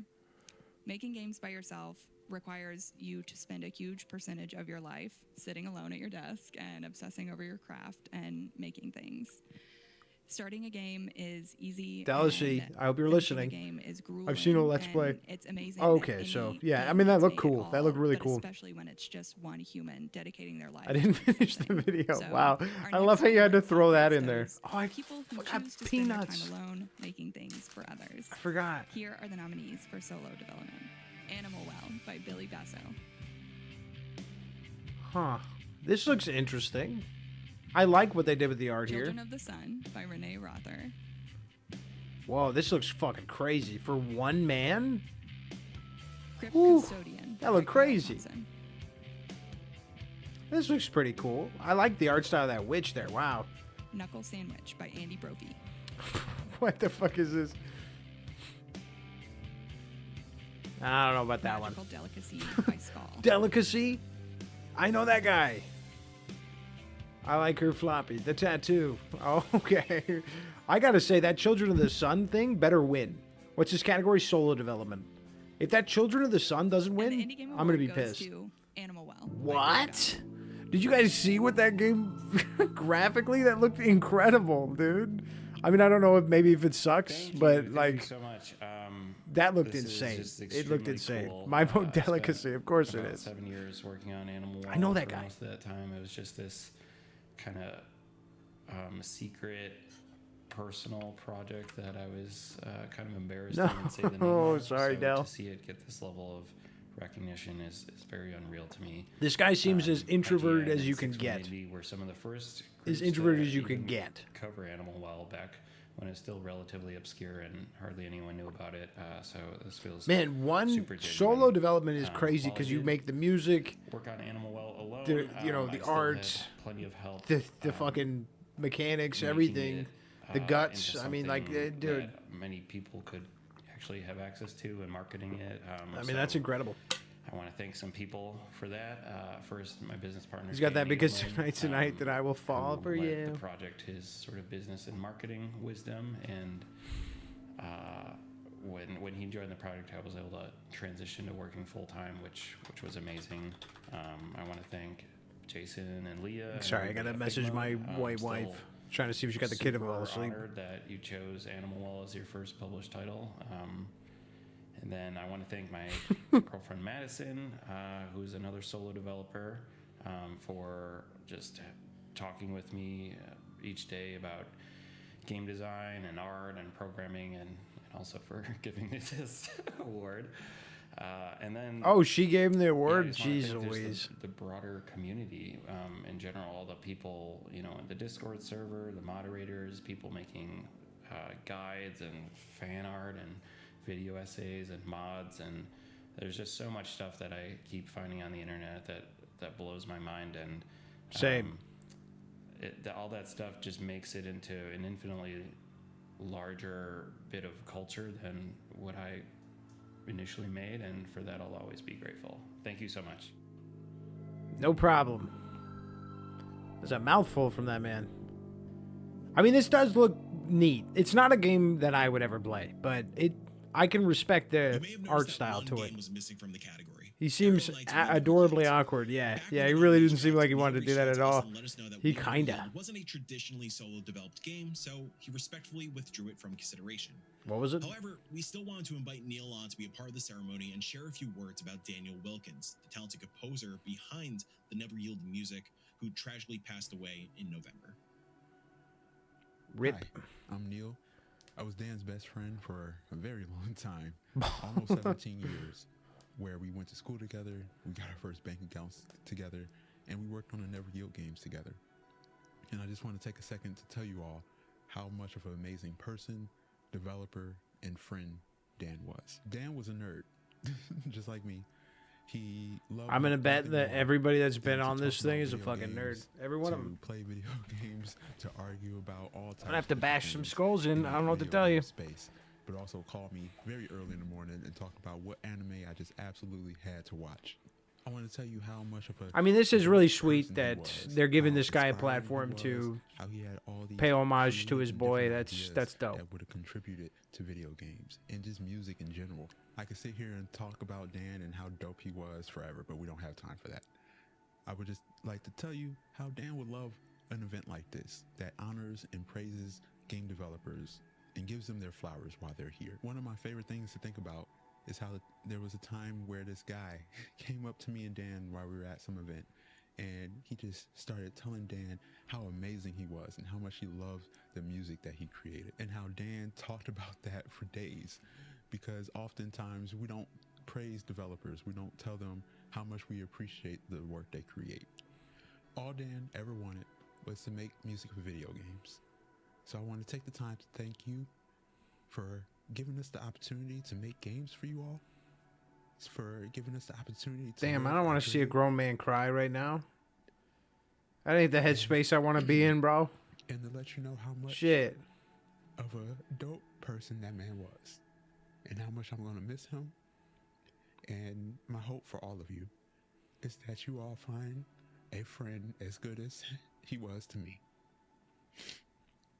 Making games by yourself requires you to spend a huge percentage of your life sitting alone at your desk and obsessing over your craft and making things. Starting a game is easy. Delacy, I hope you're finishing listening. A game is grueling, I've seen a Let's and Play. It's amazing. Oh, that okay, so any yeah, I game mean that has looked made it cool. That looked all, really but cool. Especially when it's just one human dedicating their life. I didn't to finish the video. So Wow, our I love next how you had to award throw that celebrates in there. those Oh, I people who forgot choose to peanuts. spend their time alone making things for others. I forgot. Here are the nominees for solo development: Animal Well by Billy Basso, Huh. This looks interesting. I like what they did with the art Children here. of the Sun by Renee Rother, Whoa, this looks fucking crazy. For one man? Crypt Whew, Custodian. that looked crazy. This looks pretty cool. I like the art style of that witch there. Wow. Knuckle Sandwich by Andy Brophy, What the fuck is this? I don't know about that Magical one. Delicacy by Skull, Delicacy? I know that guy. I like her floppy. The tattoo. Oh, okay. I gotta say, that Children of the Sun thing better win. What's this category? Solo development. If that Children of the Sun doesn't win, Indie Game I'm gonna Award be goes pissed. to Animal Well. What? Did you guys see what that game graphically? That looked incredible, dude. I mean, I don't know if maybe if it sucks, but like so much. that looked This is insane. just It looked extremely insane. cool. My I vote spent delicacy, of course it about is. 7 years working on Animal I know Well that for guy. Most of that time, it was just this kind of secret, personal project that I was kind of embarrassed to even say the name No, of. sorry, so Del. To see it get this level of recognition is very unreal to me. This guy seems as introverted IGN as you and can get. 618 were some of the first As groups introverted to as you can even get. cover Animal Well back when it's still relatively obscure and hardly anyone knew about it. So this feels Man, one super genuine. solo development is crazy while I because you did make the music, work on Animal Well alone. the you know I the still art, had plenty of help. the fucking mechanics, making everything, it, the guts. into I mean, like, something dude. that many people could actually have access to and marketing it. I mean, that's incredible. I want to thank some people for that. First, my business partner. He's got that Kay because Nadelman, tonight that I will fall who for led you. The project, his sort of business and marketing wisdom, and when he joined the project, I was able to transition to working full time, which was amazing. I want to thank Jason and Leah. and Sorry, I gotta everybody at message Figma. my white Still wife, trying to see if she got the kid to super fall asleep. honored that you chose Animal Well as your first published title. And then I want to thank my girlfriend Madison, who's another solo developer, for just talking with me each day about game design and art and programming, and also for giving me this award. And then Oh, she gave him the yeah, I award. just wanna Jeez thank just Louise. the broader community in general, all the people, in the Discord server, the moderators, people making guides and fan art and video essays and mods, and there's just so much stuff that I keep finding on the internet that blows my mind, and Same. all that stuff just makes it into an infinitely larger bit of culture than what I initially made, and for that I'll always be grateful. Thank you so much. No problem. There's a mouthful from that man. I mean, this does look neat. It's not a game that I would ever play, but I can respect the art style to it. Was missing from the category. He seems adorably awkward. Yeah, he really didn't seem like he wanted to do that at all. He kinda. It wasn't a traditionally solo developed game, so he respectfully withdrew it from consideration. What was it? However, we still wanted to invite Neil on to be a part of the ceremony and share a few words about Daniel Wilkins, the talented composer behind the Never Yield music, who tragically passed away in November. Rip. Hi, I'm Neil. I was Dan's best friend for a very long time, almost 17 years, where we went to school together, we got our first bank accounts together, and we worked on the Never Yield games together. And I just want to take a second to tell you all how much of an amazing person, developer, and friend Dan was. Dan was a nerd, just like me. He loved. I'm gonna bet that everybody that's been on this thing is a video fucking nerd. games, Every one of to them. play video games, to argue about all types. I'm gonna have to of bash some things skulls in. I don't know what to video tell you. game Space, but also call me very early in the morning and talk about what anime I just absolutely had to watch. I want to tell you how much of a. I mean, this is really sweet person he that was, they're giving how this guy a inspiring he platform was, to how he had all these pay homage to creative his and boy. different That's ideas dope. That would have contributed to video games and just music in general. I could sit here and talk about Dan and how dope he was forever, but we don't have time for that. I would just like to tell you how Dan would love an event like this that honors and praises game developers and gives them their flowers while they're here. One of my favorite things to think about is how there was a time where this guy came up to me and Dan while we were at some event, and he just started telling Dan how amazing he was and how much he loved the music that he created, and how Dan talked about that for days, because oftentimes we don't praise developers. We don't tell them how much we appreciate the work they create. All Dan ever wanted was to make music for video games. So I want to take the time to thank you for giving us the opportunity to make games for you all. For giving us the opportunity to Damn, I live don't want our to see a dream. grown man cry right now. That ain't the headspace I want to be in, bro. And to let you know how much Shit. of a dope person that man was, and how much I'm going to miss him. And my hope for all of you is that you all find a friend as good as he was to me.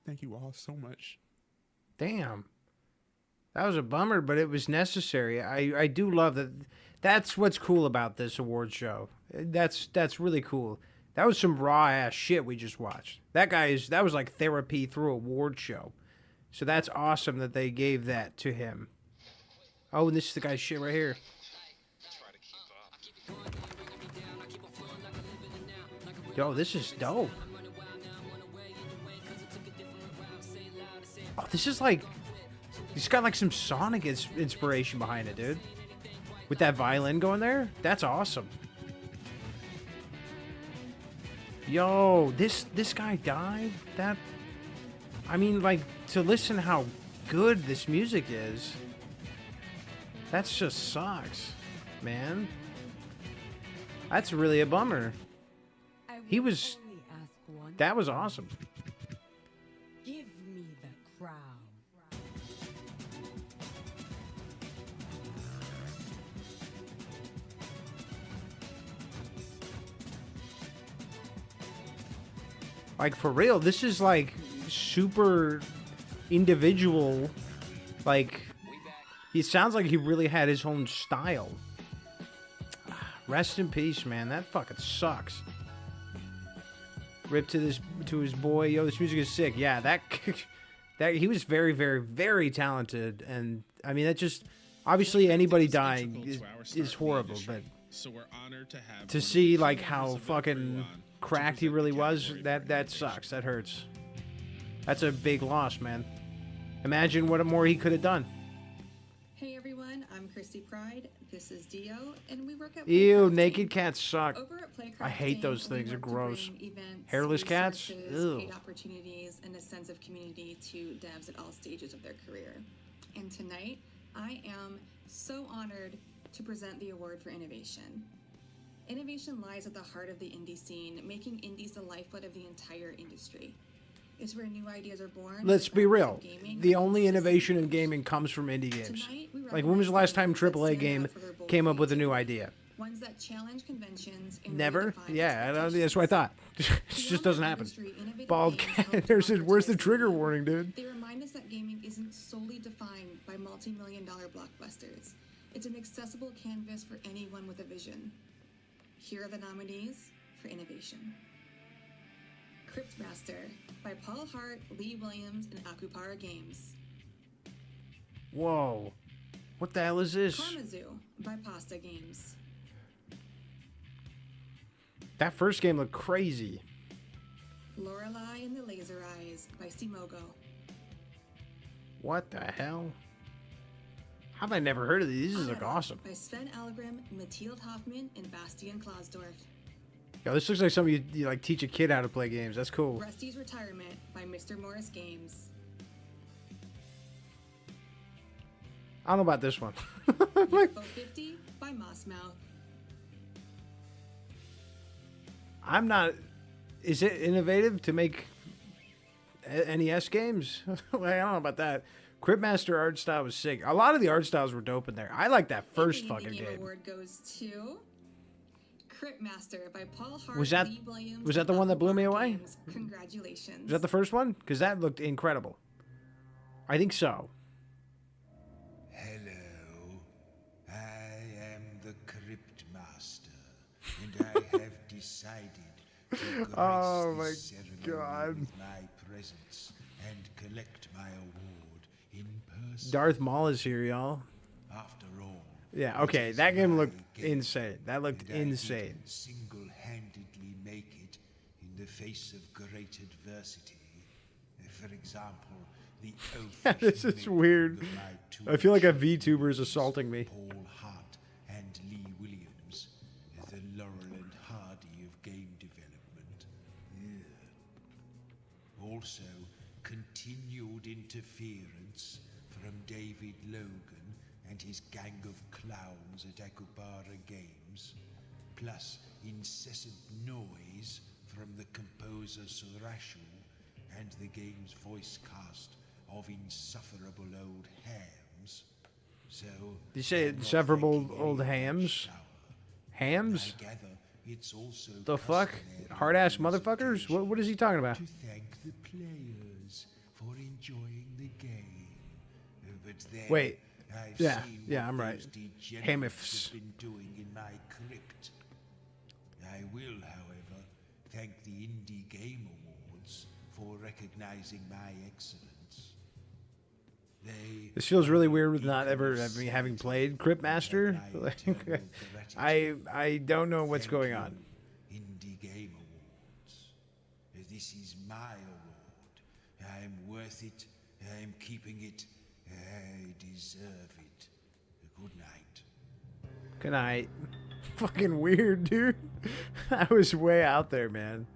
Thank you all so much. Damn. That was a bummer, but it was necessary. I do love that. That's what's cool about this award show. That's really cool. That was some raw ass shit we just watched. That was like therapy through award show. So that's awesome that they gave that to him. Oh, and this is the guy's shit right here. Yo, this is dope. Oh, this is like... He's got like some Sonic inspiration behind it, dude. With that violin going there? That's awesome. Yo, this guy died? That... I mean, like, to listen how good this music is, that just sucks, man. That's really a bummer. He was... That was awesome. Give me the crown. Like, for real, this is like super individual. Like, he sounds like he really had his own style. Rest in peace, man. That fucking sucks. Rip to his boy. Yo, this music is sick. Yeah, that he was very, very, very talented, and I mean that just obviously anybody dying is horrible, but So we're honored to have to see like how fucking cracked he really was, that sucks. That hurts. That's a big loss, man. Imagine what more he could have done. Hey everyone, I'm Christy Pride. This is Dio, and we work at Ew, Playcraft naked Inc. cats suck. Over at Playcraft I hate Inc., those we things. They're work to gross. bring events, Hairless cats? resources, Ew. paid opportunities, and a sense of community to devs at all stages of their career. And tonight, I am so honored to present the award for innovation. Innovation lies at the heart of the indie scene, making indies the lifeblood of the entire industry. It's where new ideas are born. Let's be real. Gaming. The only innovation in gaming comes from indie games. Like, when was the last time AAA game came up with a new idea? Ones that challenge conventions and Never? redefine Yeah, that's what I thought. It just doesn't happen. Bald cat. Where's the trigger warning, dude? They remind us that gaming isn't solely defined by multi-million-dollar blockbusters. It's an accessible canvas for anyone with a vision. Here are the nominees for innovation. Cryptmaster by Paul Hart, Lee Williams, and Akupara Games. Whoa. What the hell is this? Karmazoo by Pasta Games. That first game looked crazy. Lorelei and the Laser Eyes by Simogo. What the hell? How have I never heard of these? These look awesome. By Sven Algrim, Mathilde Hoffman, and Bastian Klausdorf. Yo, this looks like something you like teach a kid how to play games. That's cool. Rusty's Retirement by Mr. Morris Games. I don't know about this one. UFO 50 by Mossmouth. I'm not. Is it innovative to make NES games? I don't know about that. Cryptmaster art style was sick. A lot of the art styles were dope in there. I like that first The fucking Indie game. Award goes to Cryptmaster by Paul Hart. Was that Lee Williams, was that the one that blew me away? Games. Congratulations. Was that the first one? Because that looked incredible. I think so. Hello, I am the Crypt Master, and I have decided to grace Oh my this ceremony God. with my presence and collect my award in person. Darth Maul is here, y'all. After all, Yeah, okay. That game looked insane. That looked and I insane. didn't single-handedly make it in the face of great adversity. For example, the Yeah, this is weird. I feel like a VTuber is assaulting me. Paul Hart and Lee Williams, the Laurel and Hardy of game development. Yeah. Also, continued interference from David Logan and his gang of clowns at Akubara Games, plus incessant noise from the composer Surashu and the game's voice cast of insufferable old hams. So Did you say I'm not insufferable thanking old anyone hams? Hams? I gather it's also The fuck? Hard ass motherfuckers? What is he talking about? to thank the players for enjoying the game. But then Wait. I've Yeah, seen yeah, what I'm right. those degenerates Hamifs. have been doing in my crypt. I will, however, thank the Indie Game Awards for recognizing my excellence. They This feels really weird with not ever having played Cryptmaster. Like, I don't know what's going on. Indie Game Awards. This is my award. I am worth it. I am keeping it. I deserve it. Good night. Good night. Fucking weird, dude. I was way out there, man.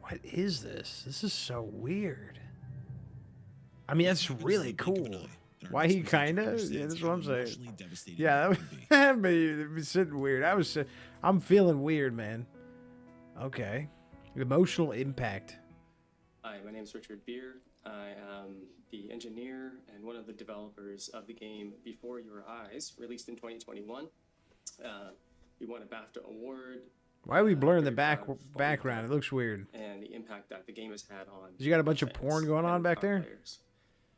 What is this? This is so weird. I mean, that's really cool. Why he kinda? Yeah, that's what I'm saying. Yeah, that would be sitting weird. I'm feeling weird, man. Okay. Emotional impact. Hi, my name is Richard Beer. I am the engineer and one of the developers of the game Before Your Eyes, released in 2021. We won a BAFTA award. Why are we blurring the background? It looks weird. And the impact that the game has had on. You got a bunch of porn going on back there? Players.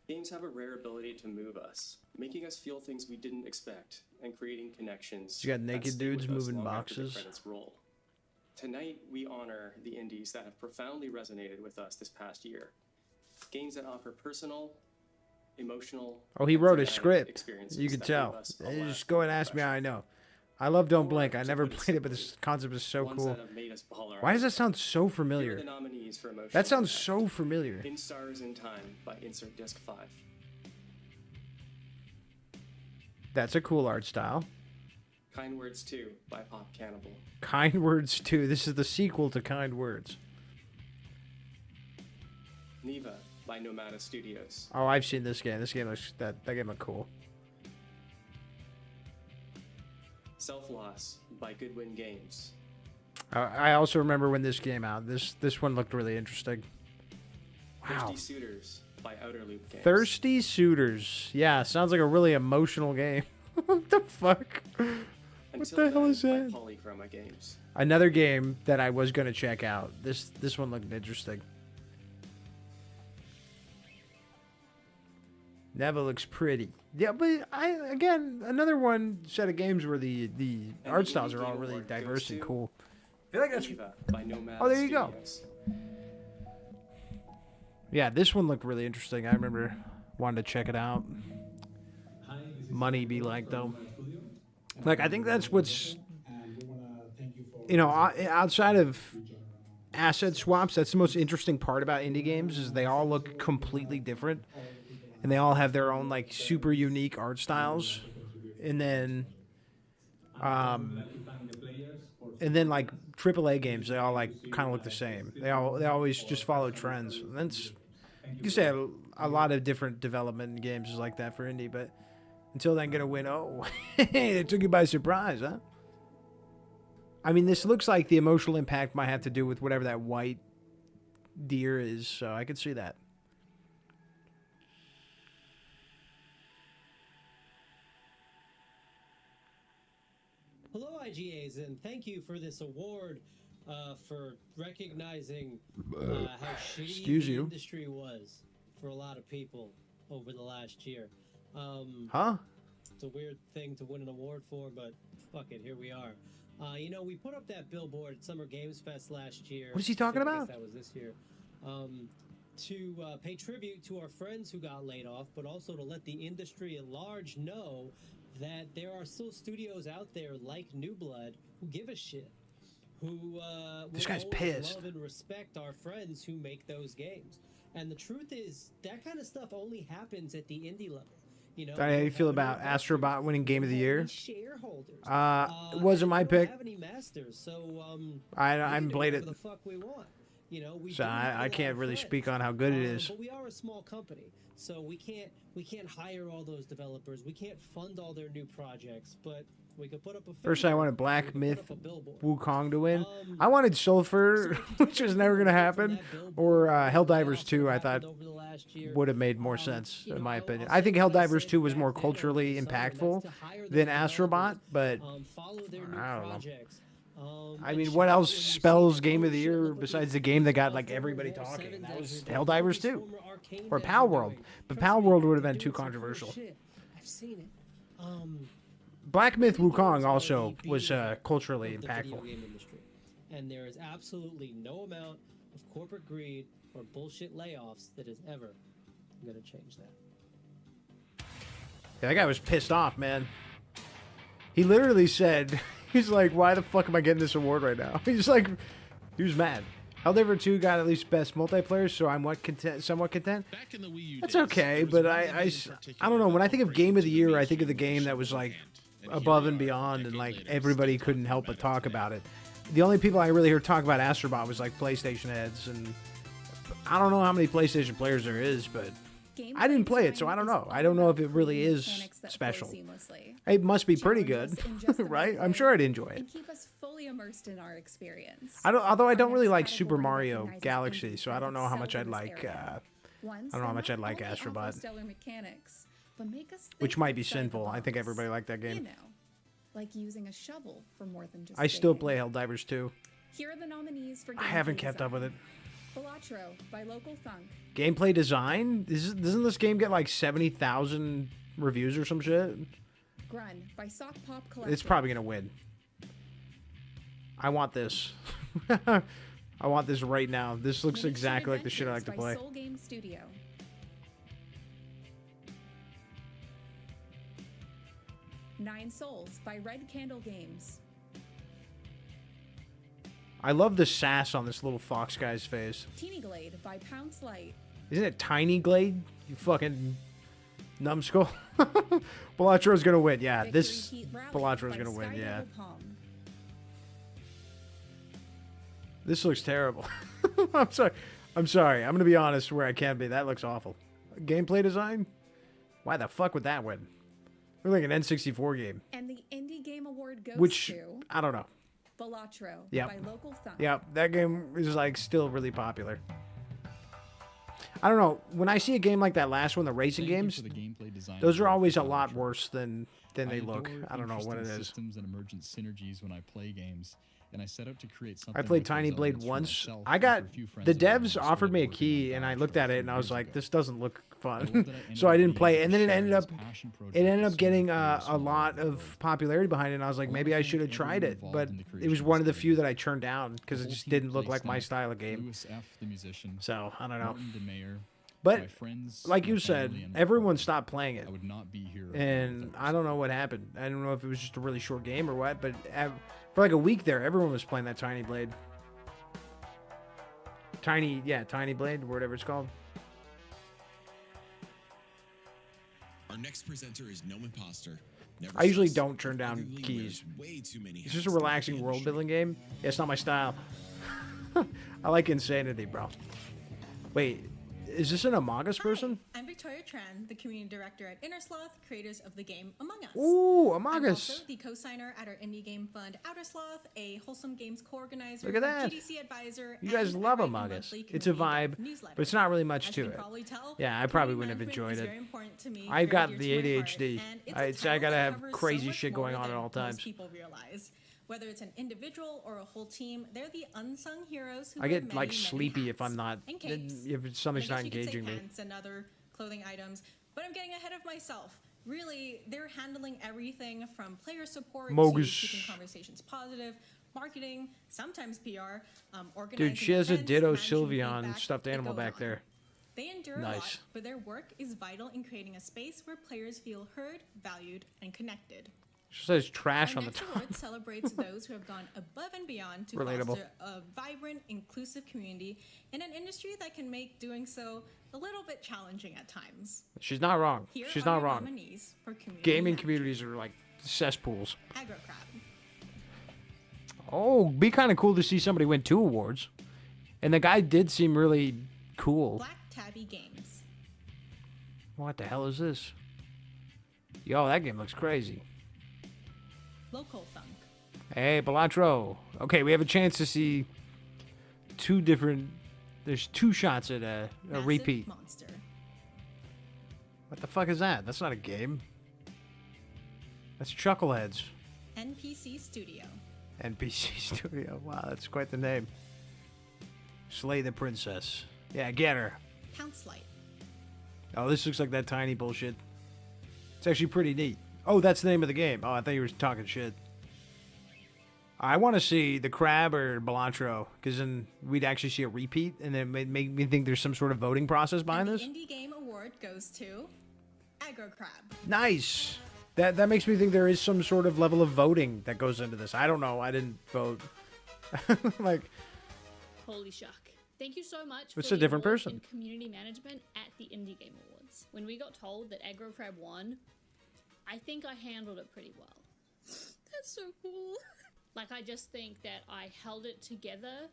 Games have a rare ability to move us, making us feel things we didn't expect, and creating connections. You got that naked stay dudes with us moving long after the boxes. credits roll. Tonight, we honor the indies that have profoundly resonated with us this past year. Games that offer personal, emotional. Oh, he and wrote a thematic script. experiences You could that tell. leave us a You lasting just go and ask me how I know. I love Don't Blink. I never played it, but this concept is so Ones cool. that have made us bawl our Why does that eyes sound so Here are familiar? the nominees for emotional That sounds impact. so familiar. In Stars in Time by Insert Disc 5. That's a cool art style. Kind Words 2 by Pop Cannibal. Kind Words 2. This is the sequel to Kind Words. Neva by Nomada Studios. Oh, I've seen this game. This game looks that game looked cool. Self Loss by Goodwin Games. I also remember when this came out. This one looked really interesting. Wow. Thirsty Suitors by Outer Loop Games. Thirsty Suitors. Yeah, sounds like a really emotional game. What the fuck? What Until the hell Then is that? by Polychroma Games. Another game that I was gonna check out. This one looked interesting. Neva looks pretty. Yeah, but another one set of games where the art styles are all really diverse and cool. I feel like that's. Neva by Nomada Oh, there you go. Studios. Yeah, this one looked really interesting. I remember wanting to check it out. Money be like though. Like I think that's what's, outside of asset swaps, that's the most interesting part about indie games is they all look completely different, and they all have their own like super unique art styles, and then And then like AAA games, they all like kind of look the same. They always just follow trends. And that's, you can say a lot of different development in games is like that for indie, but until then, gonna win. Oh, it took you by surprise, huh? I mean, this looks like the emotional impact might have to do with whatever that white deer is, so I could see that. Hello, IGAs, and thank you for this award for recognizing how shitty Excuse the you. industry was for a lot of people over the last year. Huh? It's a weird thing to win an award for, but fuck it, here we are. You know, we put up that billboard at Summer Games Fest last year. What is he talking I guess about? That was this year. To pay tribute to our friends who got laid off, but also to let the industry at large know that there are still studios out there like New Blood who give a shit, who This will guy's always pissed. love and respect our friends who make those games. And the truth is, that kind of stuff only happens at the indie level. You know, How do you feel about Astrobot winning Game of the Year? shareholders. It wasn't my pick. Have any masters, so I'm played whatever it, the fuck we want. You know, we so do have a I lot can't of really friends. speak on how good it is. But we are a small company, so we can't hire all those developers. We can't fund all their new projects, but we could put up a. First, I figure, wanted we Black could put Myth up a billboard. Wukong to win. I wanted Sulfur, which was never going to happen. Or Helldivers 2, I thought would have made more sense, in my opinion. I think Helldivers 2 was more culturally impactful than Astrobot, but I don't know. I mean, what else spells Game of the Year besides the game that got like everybody talking? That was Helldivers 2 or Pal World, but Pal World would have been too controversial. I've seen it. Black Myth Wukong also was culturally of the video impactful. game industry. And there is absolutely no amount of corporate greed or bullshit layoffs that is ever going to change that. Yeah, that guy was pissed off, man. He literally said, he's like, why the fuck am I getting this award right now? He's like, he was mad. Helldivers 2 got at least best multiplayer, so I'm somewhat content. That's okay, but I don't know. When I think of Game of the Year, I think of the game that was like above and beyond, and like everybody couldn't help but talk about it. The only people I really heard talk about Astrobot was like PlayStation heads, and I don't know how many PlayStation players there is, but I didn't play it, so I don't know. I don't know if it really is special. It must be pretty good, right? I'm sure I'd enjoy it. And keep us fully immersed in our experience. Although I don't really like Super Mario Galaxy, so I don't know how much I'd like. I don't know how much I'd like Astrobot, Stellar mechanics, but make us which think might be outside the sinful. I think box. everybody liked that You game. know, like using a shovel for more than just. I still digging. play Helldivers 2. Here are the nominees for. I haven't gameplay kept up with it. design. Balatro by Local Thunk. Gameplay design? Doesn't this game get like 70,000 reviews or some shit? Grun by Sock Pop Collective. It's probably gonna win. I want this. I want this right now. This looks Miniature exactly like the shit I like to Adventures play. by Soul Game Studio. Nine Souls by Red Candle Games. I love the sass on this little fox guy's face. Teeny Glade by Pounce Light. Isn't it Tiny Glade? You fucking numbskull. Balatro's gonna win. Yeah, this Heat Rally Balatro's by gonna win. Sky Yeah. Devil Palm. This looks terrible. I'm sorry. I'm gonna be honest where I can be. That looks awful. Gameplay design? Why the fuck would that win? Looks like an N64 game. And the Indie Game Award goes Which to I don't know. Balatro Yep. by Local Thunk. Yeah, that game is like still really popular. I don't know. When I see a game like that last one, the racing games, those are always a lot worse than they look. I don't know what it is. Systems and emergent synergies when I play games, and I set out to create something. I played with Tiny those Blade elements for once. myself I and got for a few friends the of mine devs who offered me a started key, working and on I Balatro looked at it a and few I was years like, ago. this doesn't look I love fun. that I ended So I up didn't being play able it, and to then it share ended this up passion project it ended with up getting so many a small lot of popularity behind it. And I was like, maybe I should have tried it, but it was one of the few that I turned down because it just didn't look like my style of game. Louis F., the musician, So I don't know. Martin DeMayer, But my friends, like my you said, family, and everyone stopped playing it. I would not be here And I don't know what happened. I don't know if it was just a really short game or what, but for like a week there, everyone was playing that Tiny Blade. Tiny Blade, whatever it's called. Our next presenter is No Imposter. I usually don't turn down keys. It's just a relaxing world building game. Yeah, it's not my style. I like insanity, bro. Wait, is this an Among Us person? I'm Victoria Tran, the community director at Innersloth, creators of the game Among Us. Ooh, Among I'm Us. also the co-signer at our indie game fund Outer Sloth, a wholesome games co-organizer, Look at that. GDC advisor, You guys and love I write Among Us. monthly It's a community vibe, newsletter. but it's not really much As to you can it. probably tell, Yeah, I probably community wouldn't have management enjoyed is it. very important to me, I've very got dear the to my heart, ADHD. and it's a I title gotta that have covers crazy so much shit going more on at than all most times. people realize. Whether it's an individual or a whole team, they're the unsung heroes who I wear get many, like many sleepy if hats I'm not, and capes. if something's I not guess you could say engaging me. pants and other clothing items, but I'm getting ahead of myself. Really, they're handling everything from player support Mogus. to keeping conversations positive, marketing, sometimes PR, organizing Dude, she has a events, Ditto managing Sylveon feedback, stuffed they animal go back on. there. They endure a Nice. lot, but their work is vital in creating a space where players feel heard, valued, and connected. She says trash Our on the next top. award celebrates those who have gone above and beyond to Relatable. foster a vibrant, inclusive community in an industry that can make doing so a little bit challenging at times. She's not wrong. Here She's are not your wrong. nominees for community Gaming management. communities are like cesspools. AgroCrab, Oh, be kind of cool to see somebody win 2 awards. And the guy did seem really cool. Black Tabby Games, What the hell is this? Yo, that game looks crazy. Local Thunk, Hey, Balantro. Okay, we have a chance to see 2 different... There's 2 shots at a Massive repeat. Monster, What the fuck is that? That's not a game. That's Chuckleheads. NPC Studio, NPC Studio. Wow, that's quite the name. Slay the Princess. Yeah, get her. Pounce Light, Oh, this looks like that tiny bullshit. It's actually pretty neat. Oh, that's the name of the game. Oh, I thought you were talking shit. I want to see the Crab or Balantro, because then we'd actually see a repeat, and then it make me think there's some sort of voting process behind and this. the Indie Game Award goes to AgroCrab. Nice. That makes me think there is some sort of level of voting that goes into this. I don't know. I didn't vote. Like, Holy shuck. Thank you so much It's for a the different award person. in community management at the Indie Game Awards. When we got told that AgroCrab won, I think I handled it pretty well. That's so cool. Like, I just think that I held it together.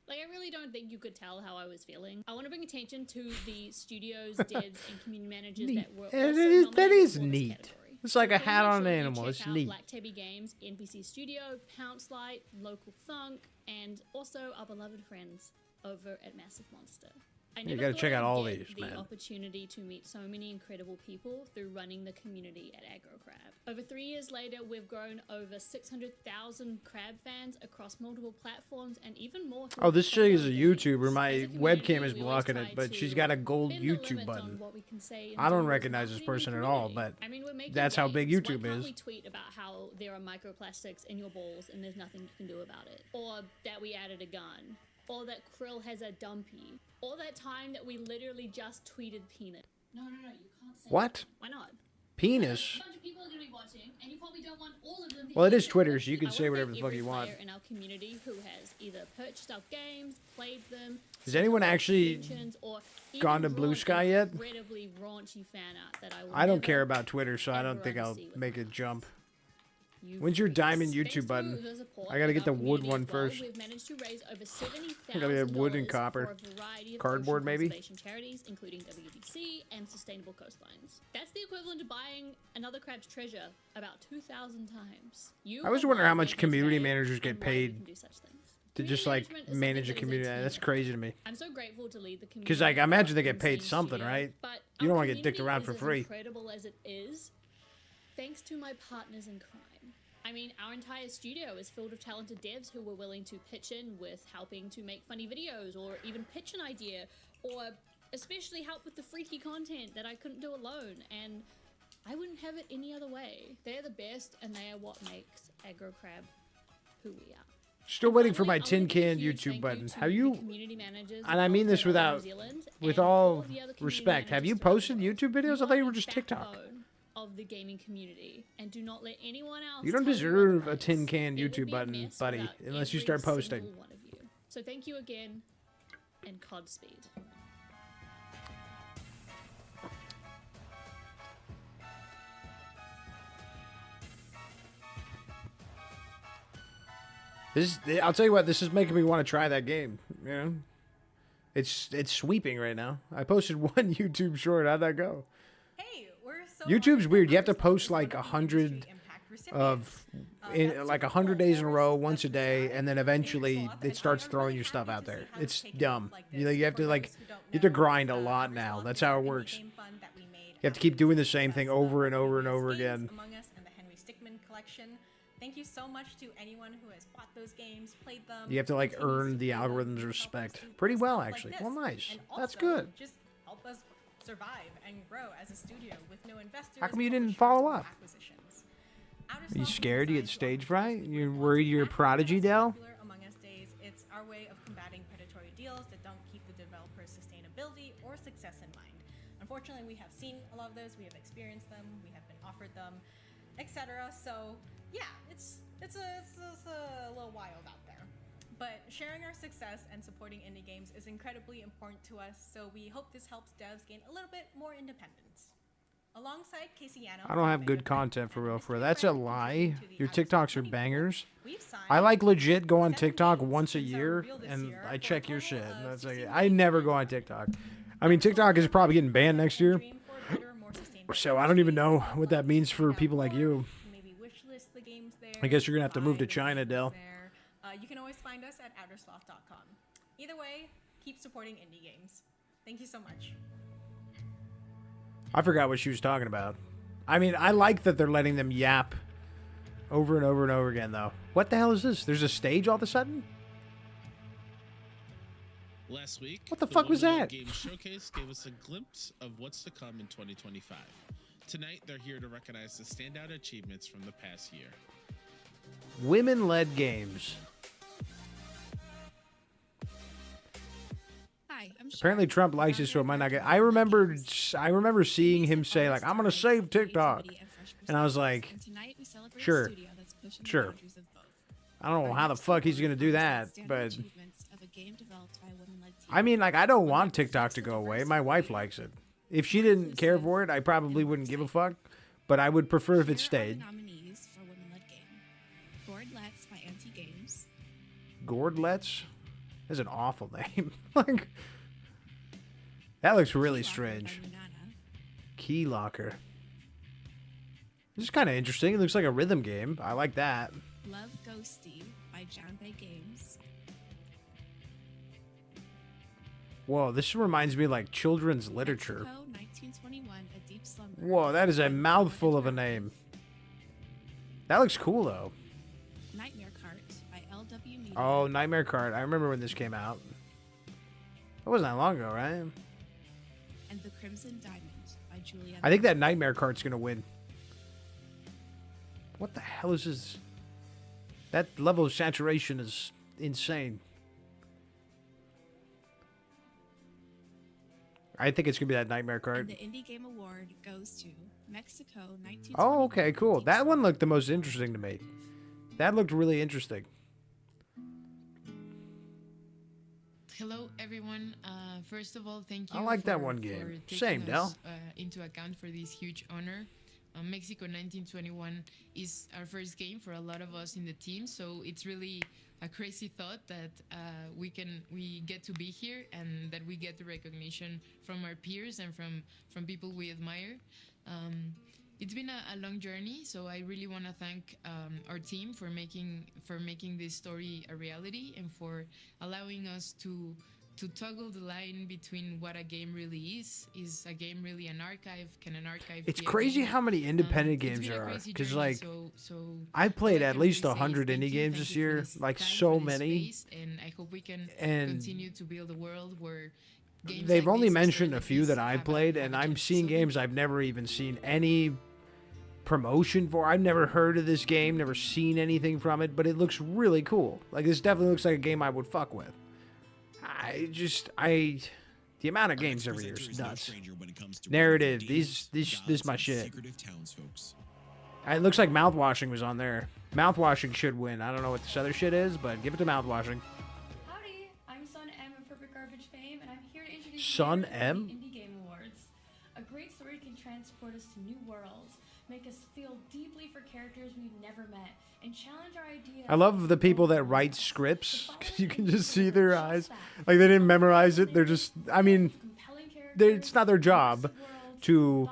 Like, I really don't think you could tell how I was feeling. I want to bring attention to the studios, devs, and community managers neat. that were also That nominated is for this neat. category. It's like a So hat make on sure an you animal. check It's out neat. Black Tabby Games, NPC Studio, Pounce Light, Local Thunk, and also our beloved friends over at Massive Monster. I You never gotta thought check out I'd all get these, the man. opportunity to meet so many incredible people through running the community at AgroCrab. Over 3 years later, we've grown over 600,000 crab fans across multiple platforms and even more. oh, this chick is a through YouTuber. My webcam is we always blocking try it, but to she's got a gold bend the YouTube limits on button. what we can say and I don't do as recognize this marketing person and at all, community. but I mean, we're making that's how big games. YouTube Why can't is. we tweet about how there are microplastics in your balls and there's nothing you can do about it? Or that we added a gun? Or that Krill has a dumpy? Or that time that we literally just tweeted peanut? No, you can't say What? that. Why not? Penis? A bunch of people are going to be watching, and you probably don't want all of them to Well, it hear is Twitter, so you can I say wanna whatever thank the fuck every you want. player in our community who has either purchased our games, played them, Has anyone actually mentions, or gone to even Blue drawn Sky yet? incredibly raunchy fan art that I will I don't never care about Twitter, so I don't ever think I'll unsee with make it jump. you When's your freaks. diamond Thanks YouTube to button? the support I gotta of get the our wood community one as well, first. We've managed to raise over I gotta get wood and $70,000 copper. for a variety of Cardboard, ocean maybe? conservation charities, including WWC and Sustainable Coastlines. That's the equivalent to buying another crab's treasure about 2,000 times. You I always are wonder why how we much exist community today managers get and why we paid can do such things. to just Community like management is manage a something that is community. team That's effort. crazy to me. I'm so grateful to lead the community. Because like I imagine they from get paid Scene something, Studio, right? but You don't our want to get dicked community around is for as free. incredible as it is, thanks to my partners in crime. I mean, our entire studio is filled with talented devs who were willing to pitch in with helping to make funny videos or even pitch an idea or especially help with the freaky content that I couldn't do alone. And I wouldn't have it any other way. They're the best and they are what makes AgroCrab who we are. Still waiting for my tin can YouTube button. Have you? Community managers And I mean this of New without, Zealand with and all the other community respect. Have you managers posted YouTube videos? I thought you were just TikTok. backbone of the gaming community, and do not let anyone else You don't tell deserve a otherwise. tin can It would YouTube be a button, mess buddy, without unless you every start posting. single one of you. So thank you again, and Godspeed. I'll tell you what, this is making me want to try that game. You know, it's sweeping right now. I posted one YouTube short. How'd that go? Hey, we're so YouTube's weird. You have to post like 100 like 100 days in a row, once a day, and then eventually it starts throwing your stuff out there. It's dumb. You have to grind a lot now. That's how it works. You have to keep doing the same thing over and over and over again. Among Us and the Henry Stickmin collection. Thank you so much to anyone who has bought those games, played them. You have to like earn the algorithm's respect. Pretty well, actually. Well, nice. That's good. Just help us survive and grow as a studio with no investors. How come you didn't follow up? Are you scared you get stage fright? You're worried you're a prodigy, Dell? Among Us days, it's our way of combating predatory deals that don't keep the developer's sustainability or success in mind. Unfortunately, we have seen a lot of those. We have experienced them. We have been offered them, etc. So yeah, it's a little wild out there. But sharing our success and supporting indie games is incredibly important to us. So we hope this helps devs gain a little bit more independence. Alongside Casey Yano, I don't have good content for real. That's a lie. Your TikToks are bangers. I like legit go on TikTok once a year and I check your shit. That's like, I never go on TikTok. I mean, TikTok is probably getting banned next year. So I don't even know what that means for people like you. I guess you're going to have to move to China, Dell. You can always find us at outersloth.com. Either way, keep supporting indie games. Thank you so much. I forgot what she was talking about. I mean, I like that they're letting them yap over and over and over again, though. What the hell is this? There's a stage all of a sudden? Last week, what the fuck was that? Game Showcase gave us a glimpse of what's to come in 2025. Tonight, they're here to recognize the standout achievements from the past year. Women-led games. Hi, I'm Apparently Trump likes it, so it might not get. I remember seeing him say like, "I'm gonna save TikTok," and I was like, "Sure." I don't know how the fuck he's gonna do that, but I mean, like, I don't want TikTok to go away. My wife likes it. If she didn't care for it, I probably wouldn't give a fuck. But I would prefer if it stayed. Gordlets by Anti Games. Gordlets? That's an awful name. Like, that looks really strange. Key Locker. This is kind of interesting. It looks like a rhythm game. I like that. Love Ghosty by Janbei Games. Whoa, this reminds me of like children's literature. Mexico, 1921, A Deep Slumber. Whoa, that is a mouthful of a name. That looks cool though. Nightmare Cart by LW Media. Oh, Nightmare Cart. I remember when this came out. That wasn't that long ago, right? And The Crimson Diamond by Julia. I think that Nightmare Cart's gonna win. What the hell is this? That level of saturation is insane. I think it's gonna be that Nightmare Cart. And the Indie Game Award goes to Mexico 1921. Oh, okay, cool. That one looked the most interesting to me. That looked really interesting. Hello, everyone. First of all, thank you. I like that one game. Same, Del. Into account for this huge honor. Mexico 1921 is our first game for a lot of us in the team, so it's really a crazy thought that we get to be here and that we get the recognition from our peers and from people we admire. It's been a long journey, so I really want to thank our team for making this story a reality and for allowing us to toggle the line between what a game really is a game really an archive? Can an archive It's be a crazy game? how many independent It's games been a there are. crazy Because, journey, like, so I played all I at can least really say is 100 thank indie you, games thank this you for year. this Like, time, so for this many. space, and I hope we can And continue to build a world where games They've like only this, mentioned a stories few like that this I have played, and I'm seeing games I've never even seen any promotion for. I've never heard of this game, never seen anything from it, but it looks really cool. Like, this definitely looks like a game I would fuck with. The amount of games every year is nuts. Narrative, this is my shit. It looks like Mouthwashing was on there. Mouthwashing should win. I don't know what this other shit is, but give it to Mouthwashing. Howdy, I'm Sun M of Perfect Garbage fame, and I'm here to introduce Sun you to M? the Indie Game Awards. A great story can transport us to new worlds, make us feel deeply for characters we've never met, and challenge our ideas. I love the people that write scripts, 'cause you can just see their eyes. Like, they didn't memorize it. They're just, I mean, it's not their job to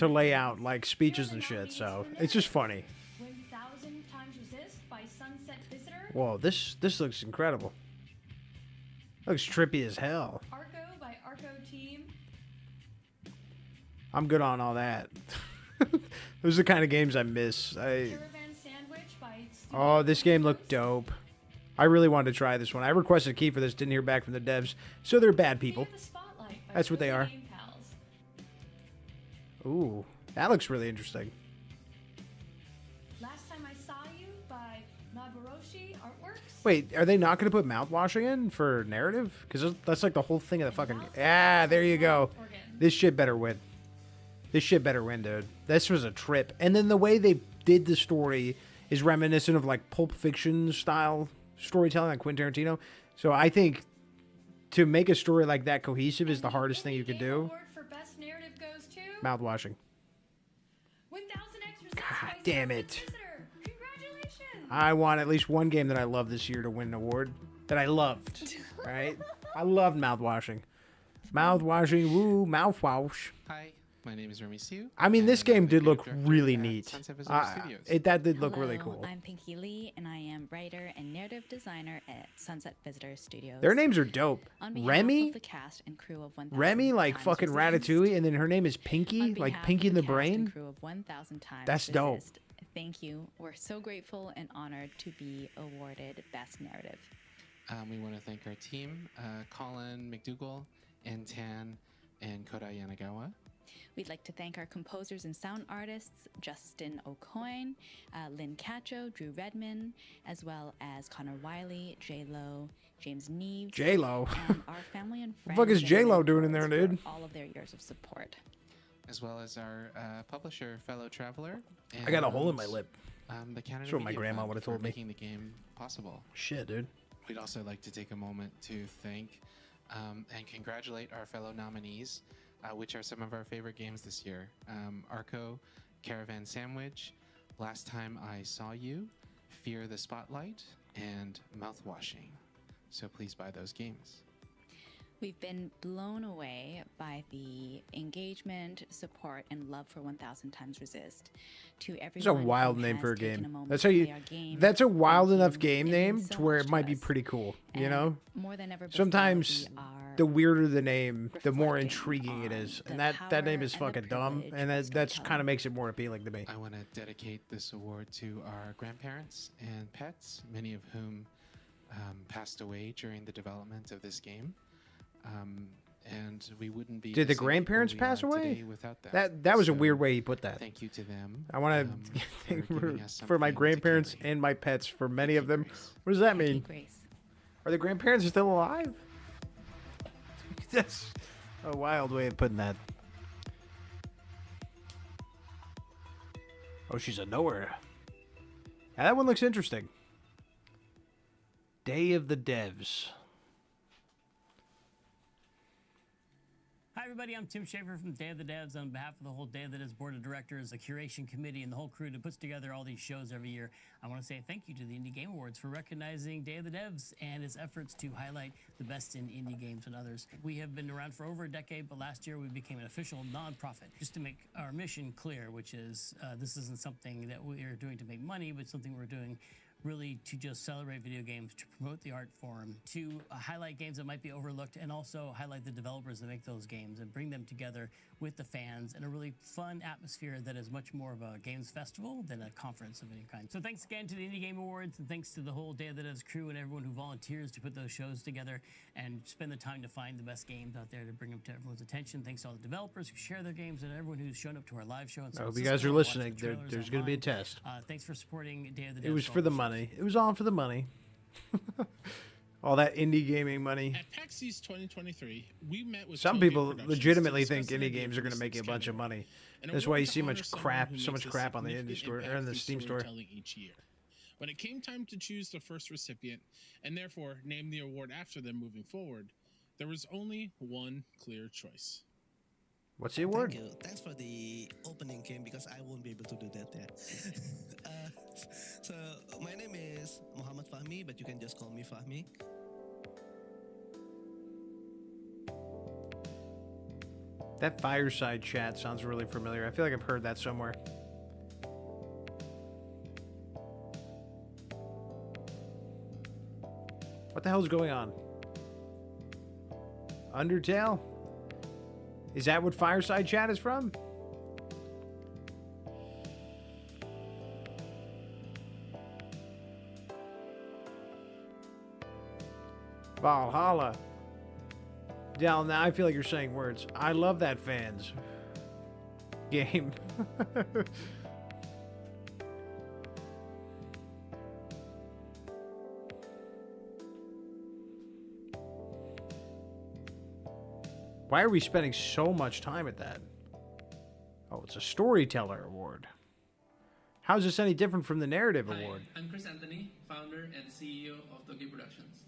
lay out, like, speeches and shit, so it's just funny. 1000 Times Resist by Sunset Visitor. Whoa, this looks incredible. Looks trippy as hell. Arco by Arco Team. I'm good on all that. Those are the kind of games I miss. Caravan Sandwich by Oh, this game looked dope. I really wanted to try this one. I requested a key for this, didn't hear back from the devs. So they're bad people. That's what they are. Ooh, that looks really interesting. Last Time I Saw You by Maboroshi Artworks. Wait, are they not going to put mouthwashing in for narrative? Because that's like the whole thing of the fucking... Ah, there you go. This shit better win. This shit better win, dude. This was a trip. And then the way they did the story is reminiscent of like Pulp Fiction style storytelling, like Quentin Tarantino. So I think to make a story like that cohesive is the hardest thing you could do. Award for Best Narrative goes to Mouthwashing. 1000X Resist God by damn Sunset it. Visitor. Congratulations. I want at least one game that I love this year to win an award that I loved. Right? I loved mouthwashing. Mouthwashing, woo, mouthwash. Hi, my name is Remy Siu. I mean, this game did look really at neat. Sunset Visitor Studios. That did look really Hello, cool. I'm Pinky Lee, and I am writer and narrative designer at Sunset Visitor Studios. Their names are dope. On behalf Remy? of the cast and crew of 1000 Remy, like Times fucking Resist, Ratatouille, and then her name is Pinky, on like behalf Pinky of in the cast and Brain. crew of 1000 Times That's dope. Resist, thank you. We're so grateful and honored to be awarded Best Narrative. We want to thank our team, Colin McDougall, and Tan, and Kodai Yanagawa. We'd like to thank our composers and sound artists, Justin O'Coin, Lynn Cacho, Drew Redman, as well as Connor Wiley, J-Lo, James Neves, J-Lo. and our family and What friends. the fuck is and J-Lo doing in there, mentors dude? for all of their years of support. As well as our publisher, Fellow Traveler. I got a and, hole in my lip. The Canada That's what my Media grandma Fund would've for told me. making the game possible. Shit, dude. We'd also like to take a moment to thank and congratulate our fellow nominees, which are some of our favorite games this year. Arco, Caravan Sandwich, Last Time I Saw You, Fear the Spotlight, and Mouthwashing. So please buy those games. We've been blown away by the engagement, support, and love for 1000 Times Resist. To everyone It's a wild who name has for a taken game. moment That's to how you. play our game, That's a wild thank enough you. game It name means so to where much it might to be us. pretty cool. You And know. more than ever before, Sometimes we are the weirder the name, the more reflecting intriguing it on is, the and that name power is and the fucking dumb, privilege and of that's kind of makes it more appealing to me. I want to dedicate this award to our grandparents and pets, many of whom passed away during the development of this game. And we wouldn't be. Did the same people grandparents we pass are away? today without them. That was a So weird way he put that. Thank you to them. I want to thank for giving us for my something to grandparents and my pets, for many of them. What does that mean? Are the grandparents still alive? That's a wild way of putting that. Oh, she's a knower. Yeah, that one looks interesting. Day of the Devs. Hi, everybody. I'm Tim Schafer from Day of the Devs. On behalf of the whole Day of the Devs Board of Directors, the curation committee, and the whole crew that puts together all these shows every year, I want to say thank you to the Indie Game Awards for recognizing Day of the Devs and its efforts to highlight the best in indie games and others. We have been around for over a decade, but last year we became an official nonprofit. Just to make our mission clear, which is this isn't something that we are doing to make money, but something we're doing really to just celebrate video games, to promote the art form, to highlight games that might be overlooked, and also highlight the developers that make those games and bring them together with the fans in a really fun atmosphere that is much more of a games festival than a conference of any kind. So thanks again to the Indie Game Awards, and thanks to the whole Day of the Devs crew and everyone who volunteers to put those shows together and spend the time to find the best games out there to bring them to everyone's attention. Thanks to all the developers who share their games and everyone who's shown up to our live show. I hope you guys are listening. There's going to be a test. Thanks for supporting Day of the Devs. It was for the money. It was all for the money. All that indie gaming money. At PAX East 2023, we met with Some Tollgate people Productions legitimately to think discuss an indie idea games for are going to make you a bunch of money. an That's award why you to see honor much someone crap, who so much makes a crap on the indie significant store or impact in the through Steam store. storytelling each year. When it came time to choose the first recipient, and therefore name the award after them moving forward, there was only one clear choice. What's the award? Thank you. Thanks for the opening game because I won't be able to do that. Yeah. So my name is Muhammad Fahmi, but you can just call me Fahmi. That fireside chat sounds really familiar. I feel like I've heard that somewhere. What the hell's going on? Undertale? Is that what fireside chat is from? Valhalla. Dal, now I feel like you're saying words. I love that fans game. Why are we spending so much time at that? Oh, it's a storyteller award. How is this any different from the narrative award? I'm Chris Anthony, founder and CEO of Toge Productions.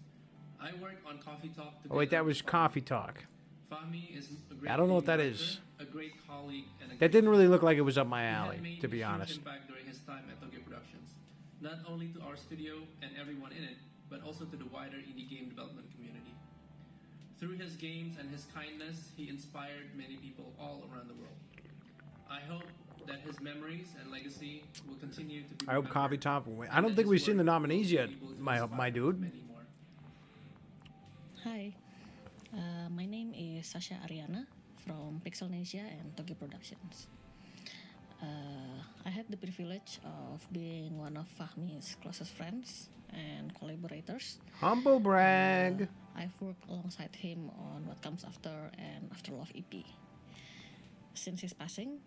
I work on Coffee Talk. Oh wait, that was Coffee Talk. Fahmi is a great I don't know what that writer, is. a great colleague, and a That didn't really look like it was up my alley, He had to be made a huge honest. impact during his time at Toge Productions, not only to our studio and everyone in it, but also to the wider indie game development community. Through his games and his kindness, he inspired many people all around the world. I hope that his memories and legacy will continue to be I hope remembered, Coffee Talk will win. I and don't that think his we've seen the work nominees will yet, be able to my inspire dude. many more. Hi, my name is Sasha Ariana from Pixelnesia and Toge Productions. I had the privilege of being one of Fahmi's closest friends and collaborators. Humble brag. I've worked alongside him on What Comes After and After Love EP. Since his passing,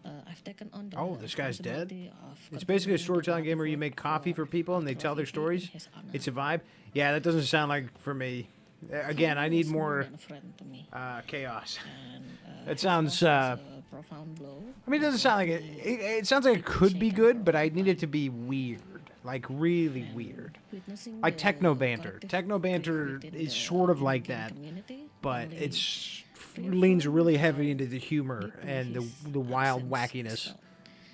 I've taken on the Oh, this guy's dead? responsibility of It's basically a continuing storytelling the game where you make coffee for people and they tell their stories. It's a vibe. Yeah, that doesn't sound like for me. Again, I need more chaos. It sounds. Profound blow. I mean, it doesn't sound like it. It sounds like it could be good, but I need it to be weird, like really weird, like techno banter. Techno banter is sort of like that, but it's leans really heavy into the humor and the wild wackiness,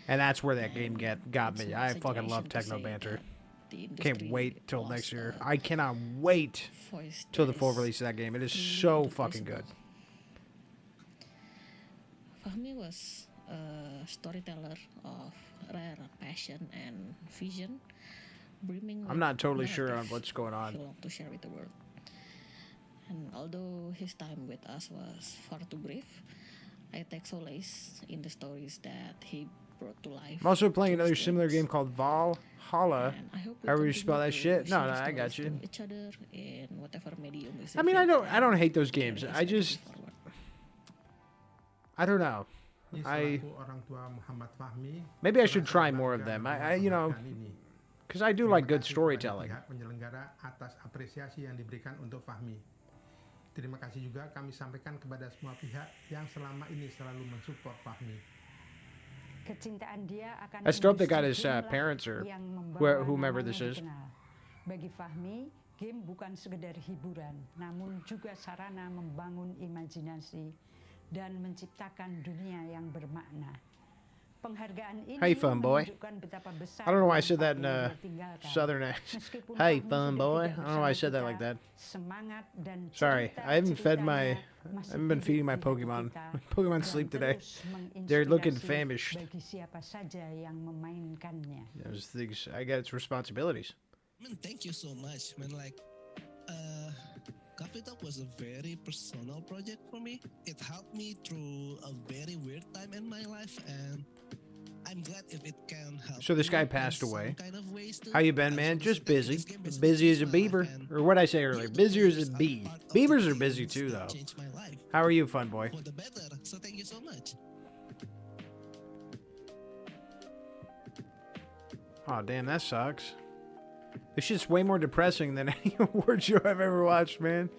and that's where that game got me. I fucking love techno banter. Can't wait till next year. I cannot wait till the full release of that game. It is so fucking good. Fahmi was a storyteller of rare passion and vision, brimming I'm with not totally sure on narrative what's going on. he longed to share with the world. And although his time with us was far too brief, I take solace in the stories that he brought to life. I'm also playing another similar game called Valhalla. I hope we However you spell that continue shit. to No, share I stories got you. to each other in whatever medium is I mean, I revealed don't hate those games. I just, I don't know. Maybe I should try more of them. I you know, because I do like good storytelling. Penyelenggara atas apresiasi yang diberikan untuk Fahmi. Terima kasih juga kami sampaikan kepada semua pihak yang selama ini selalu mensupport Fahmi. Kecintaan dia akan That's dope. They got his industri game parents lah or yang membawa whomever namanya this is. dikenal. Bagi Fahmi, game bukan sekedar hiburan, namun juga sarana membangun imajinasi dan menciptakan dunia yang bermakna. Penghargaan ini Hey, fun boy. menunjukkan betapa besar I don't know why I said that in dampak yang ditinggalkan. southern accent. Meskipun Hey, Fahmi fun sudah boy. tidak I don't know why I said that bersama like that. kita, semangat dan Sorry, cerita I haven't fed my. ceritanya I masih haven't been hidup feeding my di hati Pokemon. kita Pokemon dan sleep today. terus They're looking menginspirasi famished. bagi siapa saja yang memainkannya. Those things, I got its responsibilities. Man, thank you so much, man. Like, Coffee Talk was a very personal project for me. It helped me through a very weird time in my life, and I'm glad if it can help. So this guy you in passed some away. kind of ways too. How you been, man? Just busy. Busy as a beaver. Or what I say earlier, busier as a bee. Beavers are busy too, though. How are you, fun boy? For the better. So thank you so much. Oh, damn, that sucks. This shit's way more depressing than any award show I've ever watched, man.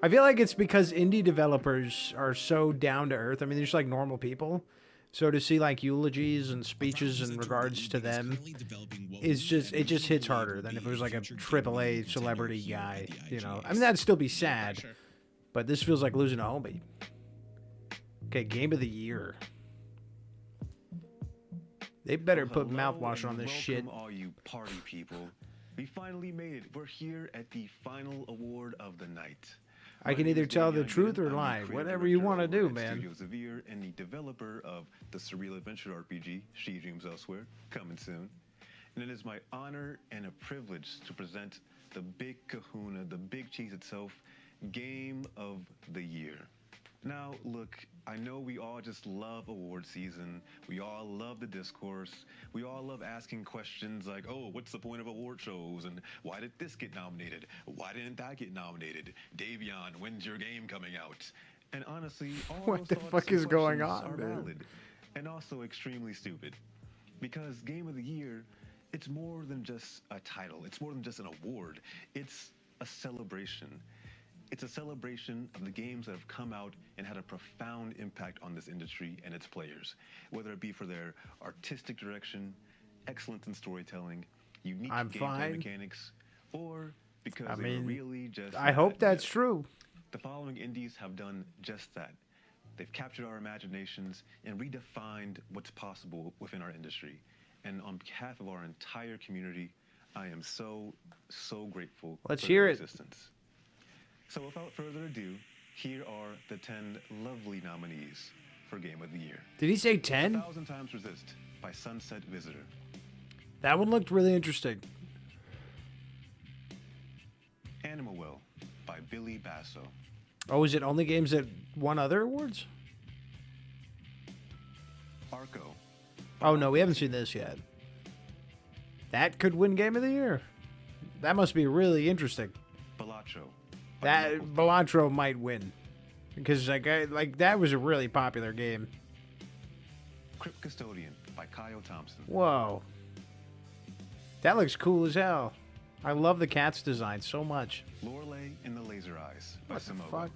I feel like it's because indie developers are so down to earth. I mean, they're just like normal people. So to see like eulogies and speeches in regards to them is just, it just hits harder than if it was like a AAA celebrity guy, you know. I mean, that'd still be sad, but this feels like losing a homie. Okay, game of the year. They better put mouthwash on this shit. Welcome all you party people. We finally made it. We're here at the final award of the night. I can either tell the truth or lie. Whatever you want to do, man. Studio Zavir and the developer of the surreal adventure RPG, She Dreams Elsewhere, coming soon. And it is my honor and a privilege to present the big kahuna, the big cheese itself, Game of the Year. Now, look, I know we all just love award season. We all love the discourse. We all love asking questions like, oh, what's the point of award shows? And why did this get nominated? Why didn't that get nominated? Davion, when's your game coming out? And honestly, all What those the thoughts fuck and is going questions on, are man? valid and also extremely stupid. Because Game of the Year, it's more than just a title. It's more than just an award. It's a celebration. It's a celebration of the games that have come out and had a profound impact on this industry and its players, whether it be for their artistic direction, excellence in storytelling, unique gameplay mechanics, or because I they mean, were really just I hope that that's good. true. The following indies have done just that. They've captured our imaginations and redefined what's possible within our industry. And on behalf of our entire community, I am so grateful Let's for hear their it. existence. So without further ado, here are the 10 lovely nominees for Game of the Year. Did he say 10? 1,000 Times Resist by Sunset Visitor. That one looked really interesting. Animal Will by Billy Basso. Oh, is it only games that won other awards? Arco. Oh, no, we haven't seen this yet. That could win Game of the Year. That must be really interesting. Balatro. That Balatro might win. Because like that was a really popular game. Crypt Custodian by Kyle Thompson. Whoa. That looks cool as hell. I love the cat's design so much. Lorelei and the Laser Eyes by What the Samoa. fuck?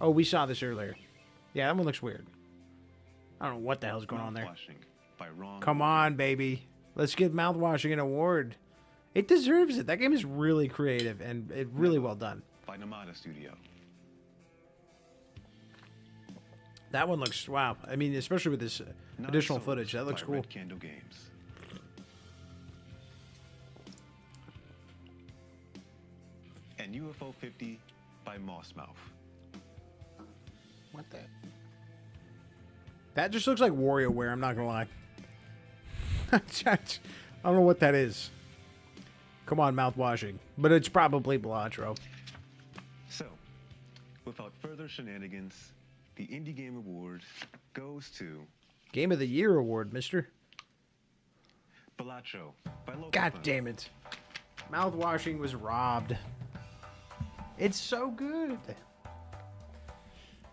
Oh, we saw this earlier. Yeah, that one looks weird. I don't know what the hell's going on there. Mouthwashing by Ron. Come on, baby. Let's give Mouthwashing an award. It deserves it. That game is really creative and really well done. By Namada Studio. That one looks, wow. I mean, especially with this additional Souls footage, that looks by cool. Red Candle Games. And UFO 50 by Mossmouth. What the? That just looks like WarioWare, I'm not gonna lie. I don't know what that is. Come on, Mouthwashing. But it's probably Balatro. So, without further shenanigans, the Indie Game Award goes to Game of the Year award, mister. Balatro by Local God Fun. damn it. Mouthwashing was robbed. It's so good.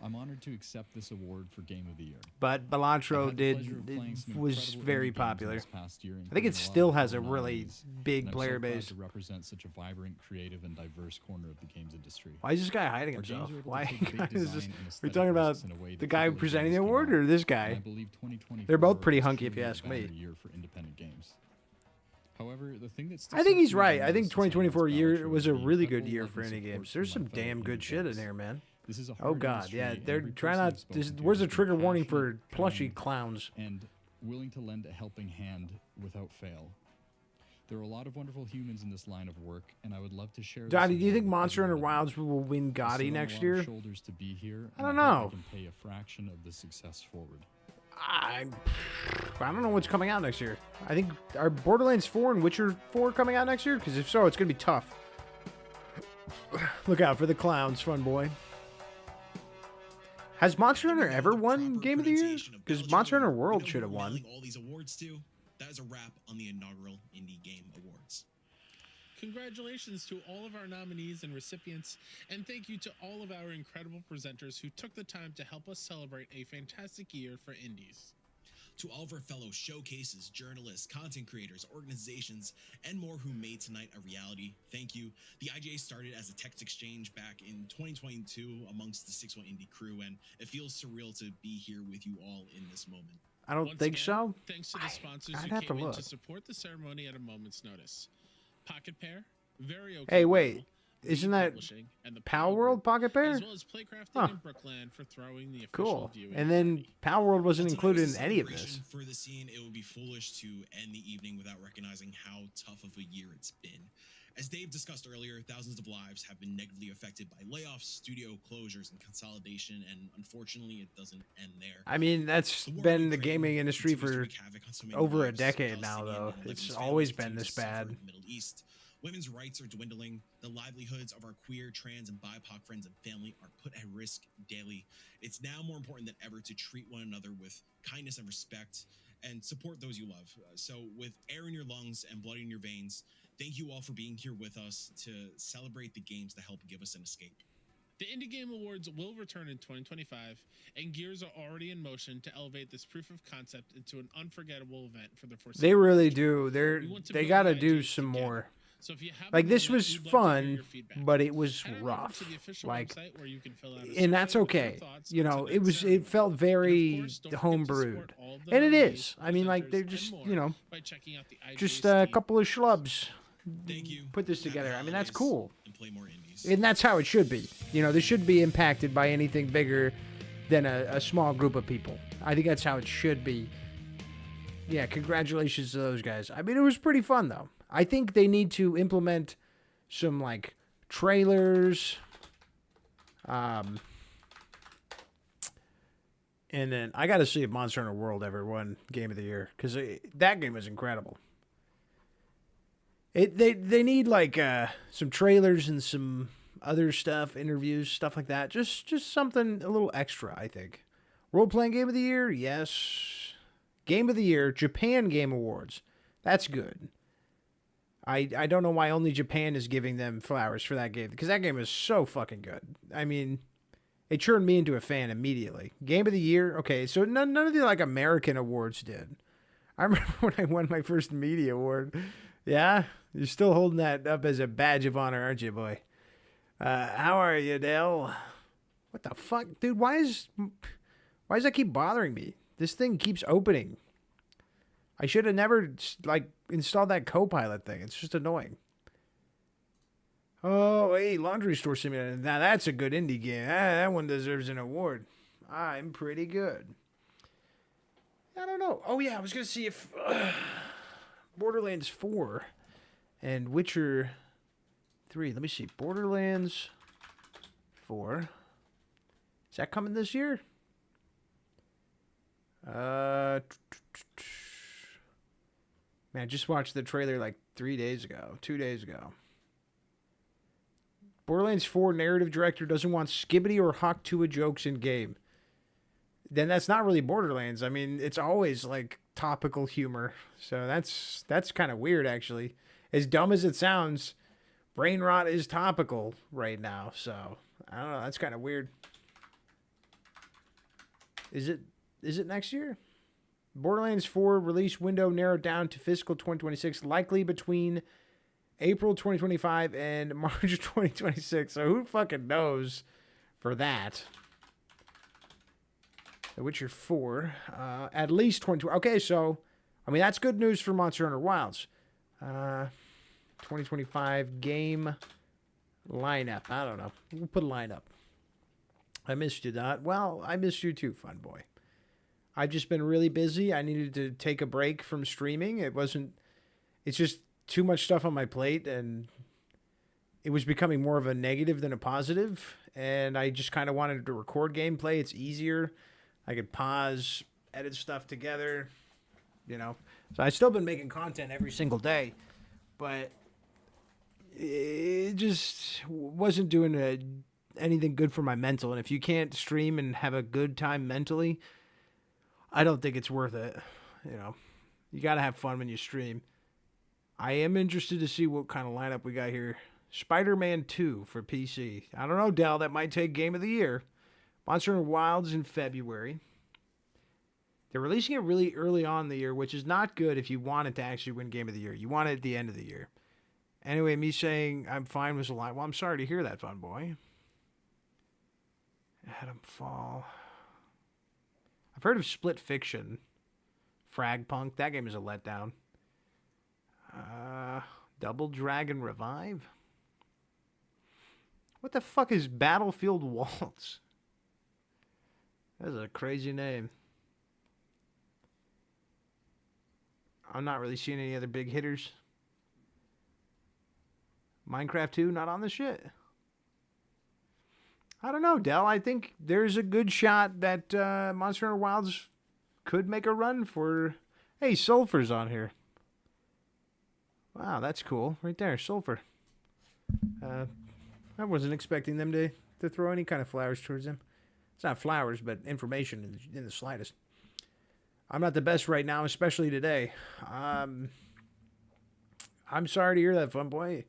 I'm honored to accept this award for Game of the Year. But I've Balatro had the pleasure of playing some was incredible very indie games popular. this past year, I think including it a lot still of has a fellow really nominees, big and I'm player so proud base. to represent such a vibrant, creative, and diverse corner of the games industry. Why is this guy hiding Our games himself? are able to Why take big is design this? and We're aesthetic talking about risks in a way the that guy few other presenting games the award cannot. or this And guy? I believe 2024 They're both pretty is hunky if you truly a ask me. banner year for independent games. However, the thing that I think he's right. I think most is how 2024 much year Balatro was a gained really incredible good year love for and indie support games. from There's my some fellow damn good indie shit in devs. there, man. This is a Oh hard god, industry, yeah. and They're every trying person not. I've spoken to Where's the has been trigger warning for passionate, plushy kind, clowns? and willing to lend a helping hand without fail. There are a lot of wonderful humans in this line of work, and I would love to share. Dottie, this do you think award with Monster Hunter everyone. Wilds will win I sit Gotti on a next lot of year? shoulders to be here, I and don't hope know. I can pay a fraction of the success forward. I don't know what's coming out next year. I think are Borderlands 4 and Witcher 4 coming out next year? Because if so, it's gonna be tough. Look out for the clowns, fun boy. Has Monster Hunter ever won Game of the Year? Because Monster Hunter World should have won. All these awards too. That is a wrap on the inaugural Indie Game Awards. Congratulations to all of our nominees and recipients, and thank you to all of our incredible presenters who took the time to help us celebrate a fantastic year for indies. To all of our fellow showcases, journalists, content creators, organizations, and more who made tonight a reality, thank you. The IGA started as a text exchange back in 2022 amongst the 6-1 Indie crew, and it feels surreal to be here with you all in this moment. I don't Once think again, so. Thanks to the sponsors I'd who have to came in look. to support the ceremony at a moment's notice. Pocket Pair, Very Okay. Hey, wait. Isn't that Publishing, and the Pal World Pocket Pair? as well as Playcrafting and Brookland for throwing the official Cool. viewing. And then Pal World wasn't included in any of Celebration this. For the scene, it would be foolish to end the evening without recognizing how tough of a year it's been. As Dave discussed earlier, thousands of lives have been negatively affected by layoffs, studio closures, and consolidation, and unfortunately, it doesn't end there. I mean, that's been the gaming industry for over a decade now, though. It's always been this bad. Middle East. Women's rights are dwindling. The livelihoods of our queer, trans, and BIPOC friends and family are put at risk daily. It's now more important than ever to treat one another with kindness and respect and support those you love. So with air in your lungs and blood in your veins, thank you all for being here with us to celebrate the games that help give us an escape. The Indie Game Awards will return in 2025, and gears are already in motion to elevate this proof of concept into an unforgettable event for the foreseeable. They really do. We want to They build got to the do ideas some more. So if you have Like, a this moment, was we'd love to hear fun, your feedback. but it was Head on over rough. to the official Like, website where you can fill out a and that's survey with your okay. thoughts You on know, tonight's it felt very home brewed, and it is. I mean, like, they're just, you know, by checking out the just a couple of schlubs put this together. I mean, that's cool, and that's how it should be. You know, this should be impacted by anything bigger than a small group of people. I think that's how it should be. Yeah, congratulations to those guys. I mean, it was pretty fun though. I think they need to implement some like trailers, and then I got to see if Monster Hunter World ever won Game of the Year, because that game was incredible. They need like some trailers and some other stuff, interviews, stuff like that. Just something a little extra, I think. Role-playing Game of the Year, yes. Game of the Year, Japan Game Awards. That's good. I don't know why only Japan is giving them flowers for that game, because that game is so fucking good. I mean, it turned me into a fan immediately. Game of the Year, okay, so none of the like American awards did. I remember when I won my first media award. Yeah, you're still holding that up as a badge of honor, aren't you, boy? How are you, Dell? What the fuck, dude? Why does that keep bothering me? This thing keeps opening. I should have never, like, installed that Copilot thing. It's just annoying. Oh, hey, Laundry Store Simulator. Now, that's a good indie game. That one deserves an award. I'm pretty good. I don't know. Oh, yeah, I was going to see if Borderlands 4 and Witcher 3. Let me see. Borderlands 4. Is that coming this year? Man, I just watched the trailer like 2 days ago. Borderlands 4 narrative director doesn't want skibbity or Hawk Tuah jokes in game. Then that's not really Borderlands. I mean, it's always like topical humor. So that's kind of weird, actually. As dumb as it sounds, brain rot is topical right now. So I don't know. That's kind of weird. Is it next year? Borderlands 4 release window narrowed down to fiscal 2026, likely between April 2025 and March 2026. So who fucking knows for that? The Witcher 4, at least 2020. Okay, so, I mean, that's good news for Monster Hunter Wilds. 2025 game lineup. I don't know. We'll put a lineup. I missed you, Dot. Well, I missed you too, fun boy. I've just been really busy. I needed to take a break from streaming. It's just too much stuff on my plate, and it was becoming more of a negative than a positive, and I just kind of wanted to record gameplay. It's easier. I could pause, edit stuff together, you know. So I've still been making content every single day, but it just wasn't doing anything good for my mental. And if you can't stream and have a good time mentally, I don't think it's worth it. You know, you got to have fun when you stream. I am interested to see what kind of lineup we got here. Spider-Man 2 for PC. I don't know, Dell. That might take Game of the Year. Monster Hunter Wilds in February. They're releasing it really early on in the year, which is not good if you want it to actually win Game of the Year. You want it at the end of the year. Anyway, me saying I'm fine was a lie. Well, I'm sorry to hear that, fun boy. Adam Fall. I've heard of Split Fiction. Fragpunk. That game is a letdown. Double Dragon Revive. What the fuck is Battlefield Waltz? That's a crazy name. I'm not really seeing any other big hitters. Minecraft 2, not on the shit. I don't know, Dell. I think there's a good shot that Monster Hunter Wilds could make a run for... Hey, Sulfur's on here. Wow, that's cool. Right there, Sulfur. I wasn't expecting them to throw any kind of flowers towards him. It's not flowers, but information in the slightest. I'm not the best right now, especially today. I'm sorry to hear that, Fun Boy.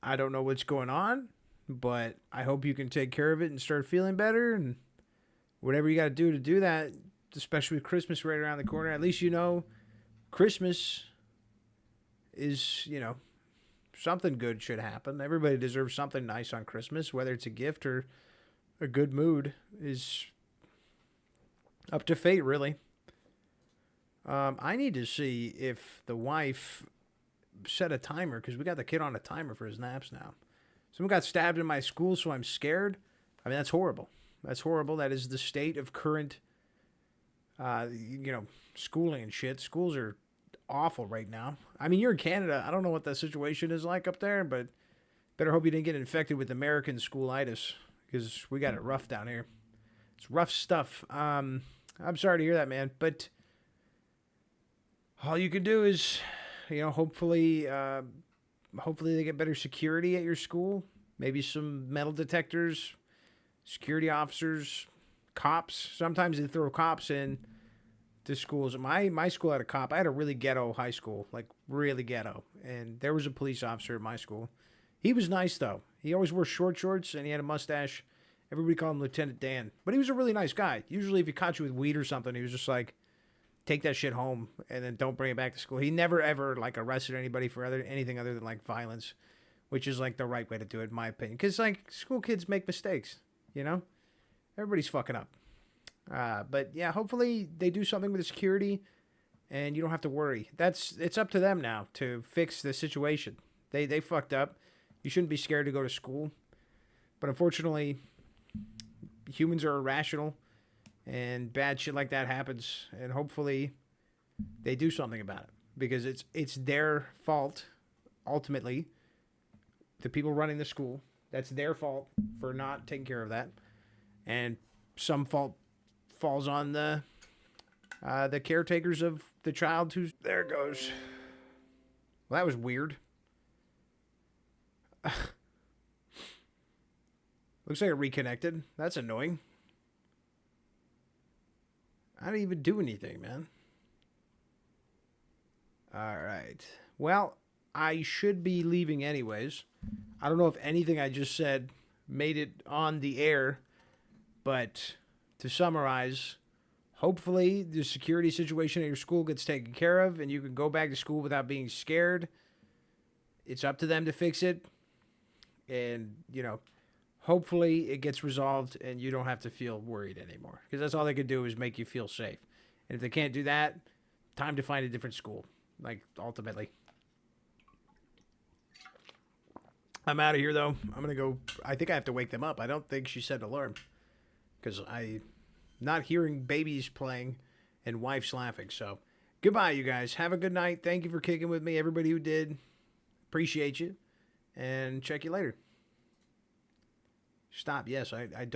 I don't know what's going on, but I hope you can take care of it and start feeling better. And whatever you got to do that, especially with Christmas right around the corner. At least you know Christmas is, you know, something good should happen. Everybody deserves something nice on Christmas, whether it's a gift or a good mood is up to fate, really. I need to see if the wife set a timer, because we got the kid on a timer for his naps now. Someone got stabbed in my school, so I'm scared. I mean, that's horrible. That's horrible. That is the state of current, schooling and shit. Schools are awful right now. I mean, you're in Canada. I don't know what the situation is like up there, but better hope you didn't get infected with American schoolitis, because we got it rough down here. It's rough stuff. I'm sorry to hear that, man, but all you can do is, hopefully they get better security at your school. Maybe some metal detectors, security officers, cops. Sometimes they throw cops in to schools. My school had a cop. I had a really ghetto high school, like really ghetto. And there was a police officer at my school. He was nice, though. He always wore short shorts, and he had a mustache. Everybody called him Lieutenant Dan. But he was a really nice guy. Usually if he caught you with weed or something, he was just like, take that shit home and then don't bring it back to school. He never ever like arrested anybody for anything other than like violence, which is like the right way to do it, in my opinion. Because like school kids make mistakes, everybody's fucking up. But yeah, hopefully they do something with the security and you don't have to worry. It's up to them now to fix the situation. They fucked up. You shouldn't be scared to go to school. But unfortunately, humans are irrational. And bad shit like that happens, and hopefully they do something about it, because it's their fault, ultimately. The people running the school, that's their fault for not taking care of that, and some fault falls on the caretakers of the child who's... There it goes. Well, that was weird. Looks like it reconnected. That's annoying. I didn't even do anything, man. All right. Well, I should be leaving anyways. I don't know if anything I just said made it on the air, but to summarize, hopefully the security situation at your school gets taken care of and you can go back to school without being scared. It's up to them to fix it. And, hopefully it gets resolved and you don't have to feel worried anymore. Because that's all they could do is make you feel safe. And if they can't do that, time to find a different school. Like, ultimately. I'm out of here, though. I'm going to go... I think I have to wake them up. I don't think she set an alarm. Because I'm not hearing babies playing and wife's laughing. So, goodbye, you guys. Have a good night. Thank you for kicking with me. Everybody who did. Appreciate you. And check you later. Stop. Yes, I don't.